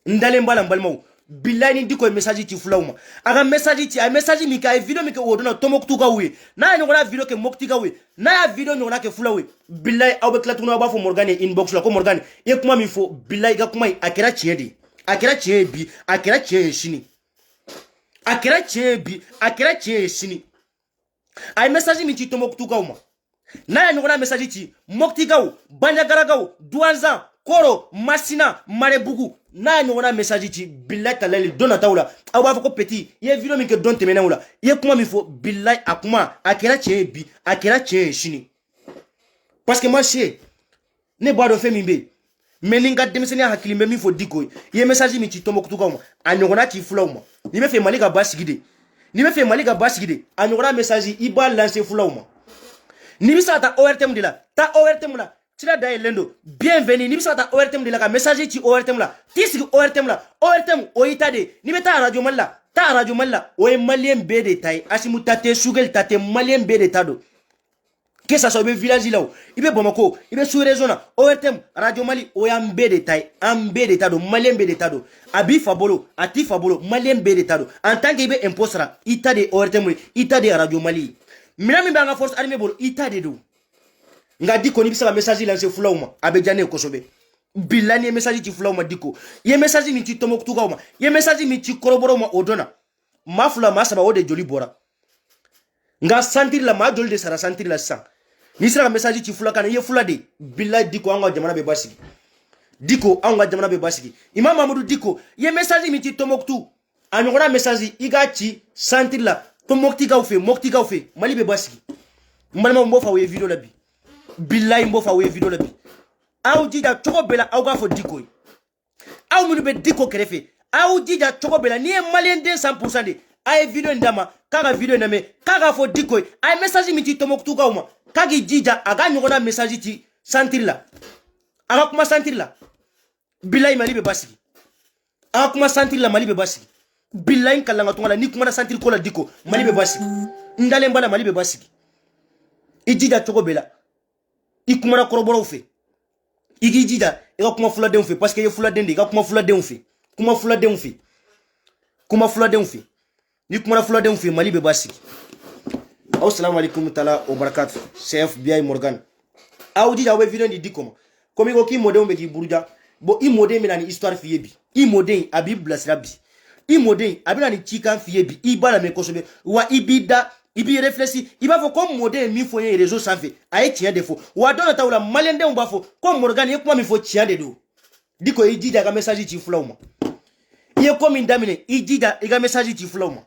Speaker 1: ndale mbala mbalmaw billahi ni diko message ti fulauma aga message ti ay message mi ka video mi ke odona Tomoktu ga wi na ni ngona video ke mokti ga wi na ya video ni ngona ke fulawi billahi awbe klatuna ba fo Morgane inbox la ko Morgane e kuma mi fo billahi ga kuma akira tiedi akira tiebi akira tie shini akira tiebi akira tie shini ay message mi ti Tomoktu ga uma na ya ngona message ti mokti gaw banjagara gaw douanza koro masina marebugu na ya ngona message ti billahi talali dona tawla awa ko petit ye video mi ke don temena wala ye kuma mi fo billahi akuma akira chebi akira che shini parce que moi c'est ne bodo fe mimbe meninga demisenia hakili me mi fo diko ye message mi ti Tomoktu gaw anyongona ti fulawma ni me fe malika basigide anyongona message iba lancer fulawma ni bisa ta ORTM de la ta ORTM la tira da lendo bienvenue ni bisa ta ORTM de la ka message ti ORTM la tisiki ORTM la ORTM oita de ni beta radio malla o e malien be de tay asimu tate sugel tate malien be de tado que ça soit be village là ibe Bamako ibe sous région na ORTM Radio Mali o ya mbe détail ambe d'état do malien be d'état do abi fabolo ati fabolo malien be d'état do en tant que ibe imposera ita de ORTM ita de Radio Mali mina mi banga force armée bolo ita de do nga diko ni bisa message lancé fulauma abe jane kosobe bilani message ti fulauma diko ye message mi ti tomok tugauma ye message mi ti koroboro ma odona mafula masaba ode joli bora nga sentir la ma joli de sara sentir la sang ni sera message ti fula kana ye fula de billahi diko anga jamana be basiki diko anga jamana be basiki imam Mamadou diko ye message mi ti tomok tu anyogona message iga ti sentir la tomokti ga fe mali be basiki mbalma mbo fa we video la bi billahi mbo fa we video la bi aw jija choko bela aw ga fo diko aw munu be diko kerefe aw jija choko bela ni malien den 100% de ay video ndama kaga video na me kaga fo diko ay message mi ti tomok tu gauma kagi jija aga nyogona message ti sentir la aga kuma sentir la billahi mali be basiki aga kuma sentir la mali be basiki billahi kalanga tongala ni kuma na sentir ko la diko mali be basiki ndale mbala mali be basiki ijija choko bela ikumara koroboro fe igi jija ega kuma fula den fe parce que ye fula den de ega kuma fula den fe kuma fula den fe kuma fula den fe ni kuma fula den fe mali be basiki assalamu alaikum taala wa barakatuh chef biay Morgan aw jija we video ni dikoma komi ko ki modem be ki burja bo i modem na ni histoire fiye bi i modem abi blasra bi i modem abi na ni chikan fiye bi i bala me kosobe wa ibida ibi réfléchi iba fo comme modèle mi fo ye réseau sans fait ay tien defo wa don ta wala malende on ba fo comme Morgan ye kuma mi fo tien de do diko i jida ga message ti flauma ye comme indamine i jida ga message ti flauma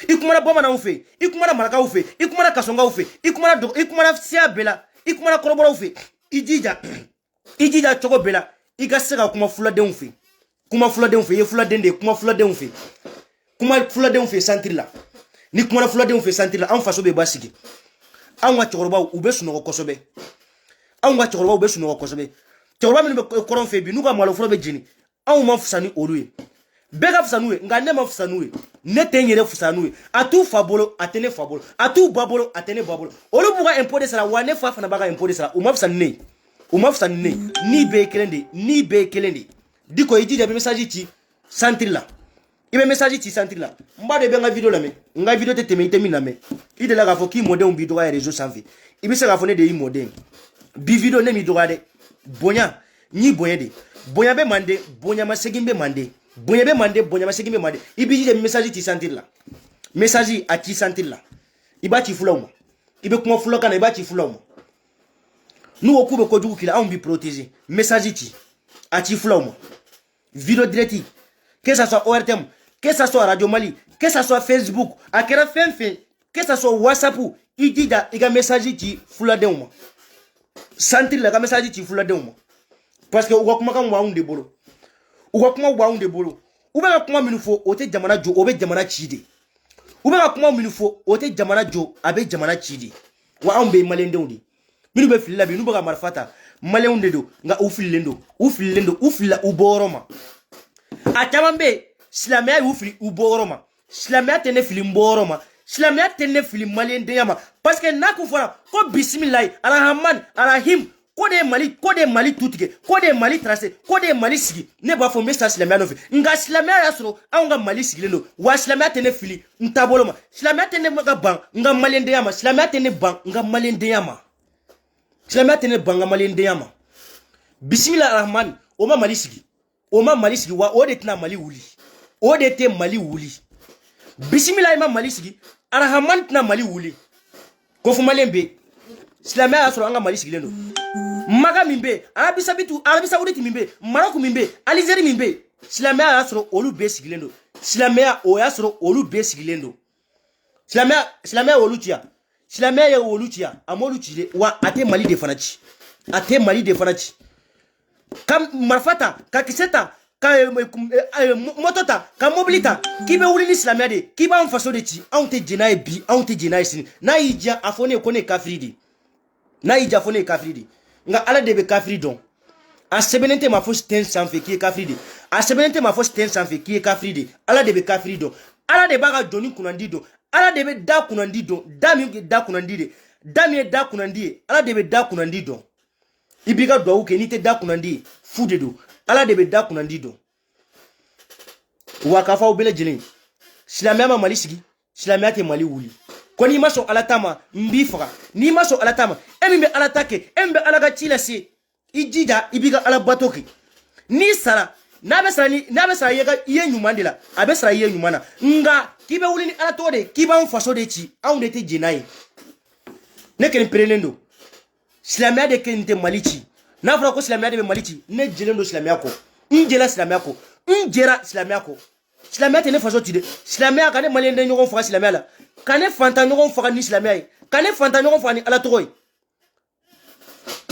Speaker 1: i kuma na boma na ufe i kuma na maraka ufe i kuma na kasonga ufe i kuma na sia bela i kuma na korobora ufe i jida choko bela i ga sega kuma fula de ufe ye fula dende kuma fula de ufe kuma fula de ufe sentir la ni kuma na fula de ufe sentir la an faso be basiki an wa chokoroba ube suno kosobe an wa chokoroba ube suno kosobe chokoroba mi be koron fe bi nuga malo fula be jini an ma fusani oluye bega fusanuwe nga ne ma fusanuwe ne tenyere fusanuwe atu fabolo atene fabolo atu babolo atene babolo olu buga impode sala wa ne fa fana baga impode sala o ma fusanne ni be kelende diko iji de message ti sentir la ibe message ti sentir la mbade be nga video la me nga video te teme itemi na me ide la ga fo ki modem bi do ga réseau sans vie ibe se ga fo ne de i modem bi video ne mi do ga de bonya ni bonya de bonya be mande bonya ma segimbe mande bonya ma segimbe mande ibi iji de message ti sentir la message a ti sentir la iba ti fulauma ibe kuma fulaka na iba ti fulauma nous okube ko dugu kila on bi protéger message ti a ti fulauma video direct que ça soit ORTM que ça soit Radio Mali que ça soit Facebook a kera fenfe que ça soit WhatsApp idida iga message ti fula de uma sentir la ga message ti fula de uma parce que uga kuma kan waunde bolo uga kuma waunde bolo uba kuma minufo ote jamana jo obe jamana chide uba kuma minufo ote jamana jo abe jamana chide wa ambe malende undi minu be filila bi nu baga marfata malende do nga ufilla uboroma atamambe silamaya ufili uboroma silamaya tene fili mboroma silamaya tene fili malende yama parce que nakufara ko bismillah arrahman arrahim ko de mali tutike ko de mali tracé ko de mali sigi ne ba fo message silamaya no fi nga silamaya yasro anga mali sigi lendo wa silamaya tene fili ntaboloma silamaya tene maga ban nga malende yama silamaya tene ban nga malende yama silamaya tene ban nga malende yama bismillah arrahman oma mali sigi wa ode tina mali wuli ode te mali wuli bismillah ma mali sigi arrahman tina mali wuli ko fu malembe silamaya asro anga mali sigi lendo maga mimbe arabi saoudite mimbe Maroc mimbe Algérie mimbe silamaya asro olu be sigi lendo silamaya o asro olu be sigi lendo silamaya olu tia amolu chile wa ate mali de fanachi kam marfata ka kiseta ka motota ka mobilita kibe wuli ni silamaya de kiba en façon de ti onte jenaye bi onte jenaye sin na ija afone ko ne kafridi nga ala de be kafri don a sebenente ma fos ten sanfe ki e kafri de ala de be kafri don ala de baga joni kunandi don ala de be da kunandi don da mi da kunandi de da min ye da kunandi ye ala de bɛ da kunandi dɔn i b'i ka duwawu kɛ n'i tɛ da kunandi ye fu de don ala de bɛ da kunandi dɔn wa k'a fɔ aw bɛɛ lajɛlen silamɛya ma mali sigi silamɛya tɛ mali wuli ko n'i ma sɔn ala ta ma n b'i faga n'i ma sɔn ala ta ma e min bɛ ala ta kɛ e min bɛ ala ka ci lase i jija i b'i ka ala bato kɛ n'i sara n'a bɛ sara i ye ɲuman de la a bɛ sara i ye ɲuman na nka k'i bɛ wuli ni ala tɔgɔ de ye k'i b'anw faso de ci anw de tɛ jɛn n'a ye ne kelen perelen don silamɛya de kelen tɛ mali ci n'a fɔra ko silamɛya de bɛ mali ci ne jɛlen don silamɛya kɔ n jɛla silamɛya kɔ n jɛra silamɛya kɔ silamɛya tɛ ne faso ci dɛ silamɛya ka ne maliyɛn den ɲɔgɔn faga silamɛya la ka ne fantan ɲɔgɔn faga ni silamɛya ye ka ne fantan ɲɔgɔn faga ni ala tɔgɔ ye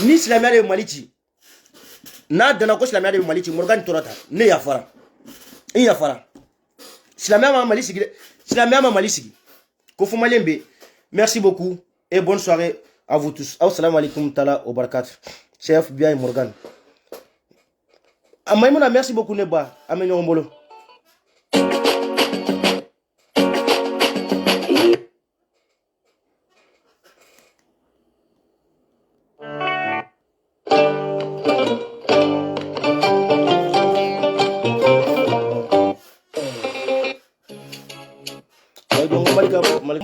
Speaker 1: ni silamɛya de bɛ mali ci n'a danna ko silamɛya de bɛ mali ci Morgan tora ta ne yafara n yafara silamɛya ma mali sigi dɛ silamɛya ma mali sigi ko fɔ maliyɛn bɛ merci beaucoup et bonne soirée à vous tous assalamu alaikum tala wa barakatuh chef Biaye Morgan Maïmouna merci beaucoup ne ba amé ɲɔgɔn bolo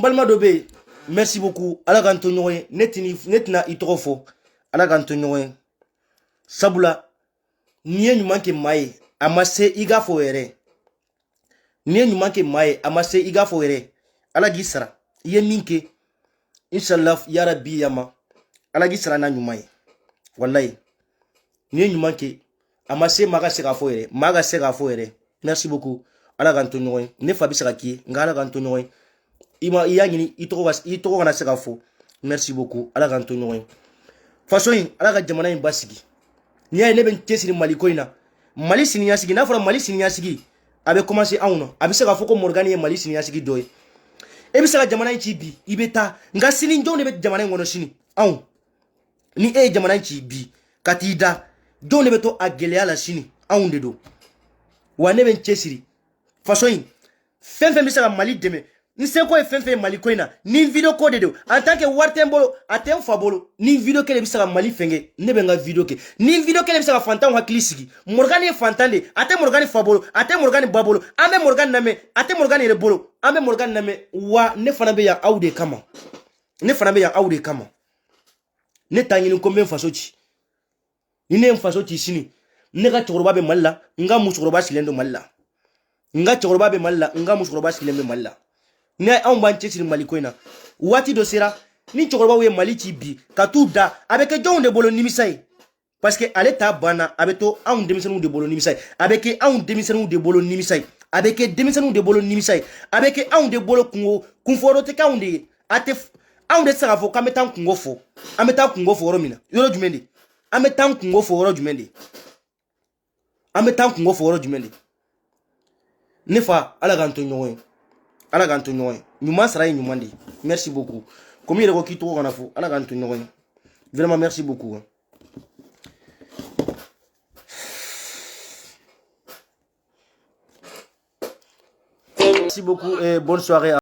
Speaker 1: balima dɔ bɛ yen merci beaucoup ala k'an to ɲɔgɔn ye ne tɛna i tɔgɔ fɔ ala k'an to ɲɔgɔn ye sabula n'i ye ɲuman kɛ maa ye a ma se i k'a fɔ yɛrɛ n'i ye ɲuman kɛ maa ye a ma se i k'a fɔ yɛrɛ ala k'i sara i ye min kɛ inshallah yarabi yama ala k'i sara n'a ɲuman ye wallahi n'i ye ɲuman kɛ a ma se maa ka se k'a fɔ yɛrɛ maa ka se k'a fɔ yɛrɛ merci beaucoup ala k'an to ɲɔgɔn ye ne fa bɛ se ka k'i ye nka ala k'an to ɲɔgɔn ye i y'a ɲini i tɔgɔ kana se ka fɔ merci beaucoup ala k'an to ɲɔgɔn ye faso in ala ka jamana in basigi n'i y'a ye ne bɛ n cɛsiri mali ko in na mali siniɲɛsigi n'a fɔra mali siniɲɛsigi a bɛ commencer anw na a bɛ se k'a fɔ ko Morgan ye mali siniɲɛsigi dɔ ye e bɛ se ka jamana in ci bi i bɛ taa nka sini jɔn de bɛ jamana in kɔnɔ sini anw ni e ye jamana in ci bi ka t'i da jɔn de bɛ to a gɛlɛya la sini anw de don wa ne bɛ n cɛsiri faso in fɛn fɛn bɛ se ka mali dɛmɛ n seko ye fɛn fɛn ye mali ko in na ni video ko de don en tant que wari tɛ n bolo a tɛ n fa bolo ni video kelen bɛ se ka mali fɛnkɛ ne bɛ n ka video kɛ ni video kelen bɛ se ka fantanw hakili sigi Morgan ye fantan de a tɛ Morgan fa bolo a tɛ Morgan ba bolo an bɛ Morgan lamɛn a tɛ Morgan yɛrɛ bolo an bɛ Morgan lamɛn wa ne fana bɛ yan aw de kama ne fana bɛ yan aw de kama ne t'a ɲini ko n bɛ n faso ci ni ne ye n faso ci sini ne ka cɛkɔrɔba bɛ mali la n ka musokɔrɔba sigilen don mali la n ka cɛkɔrɔba bɛ mali la n ka musokɔrɔba sigilen bɛ mali la ni anw b'an cɛsiri mali ko in na waati dɔ sera ni cɛkɔrɔbaw ye mali ci bi ka t'u da a bɛ kɛ jɔnw de bolo nimisa ye parce que ale ta banna a bɛ to anw denmisɛnninw de bolo nimisa ye a bɛ kɛ anw denmisɛnninw de bolo nimisa ye a bɛ kɛ denmisɛnninw de bolo nimisa ye a bɛ kɛ anw de bolo kunfɔyɔrɔ tɛ kɛ anw de ye a tɛ anw de tɛ se k'a fɔ k'an bɛ taa an kungo fɔ an bɛ taa kungo fɔ yɔrɔ min na yɔrɔ jumɛn de an bɛ taa an kungo fɔ yɔrɔ jumɛn de an bɛ taa an kungo fɔ yɔrɔ jumɛn de ne fa ala k'an to ɲɔgɔn ye ala k'an to ɲɔgɔn ye ɲuman sara ye ɲuman de ye merci beaucoup komi i yɛrɛ ko k'i tɔgɔ kana fɔ ala k'an to ɲɔgɔn ye vraiment merci beaucoup merci beaucoup et bonne soirée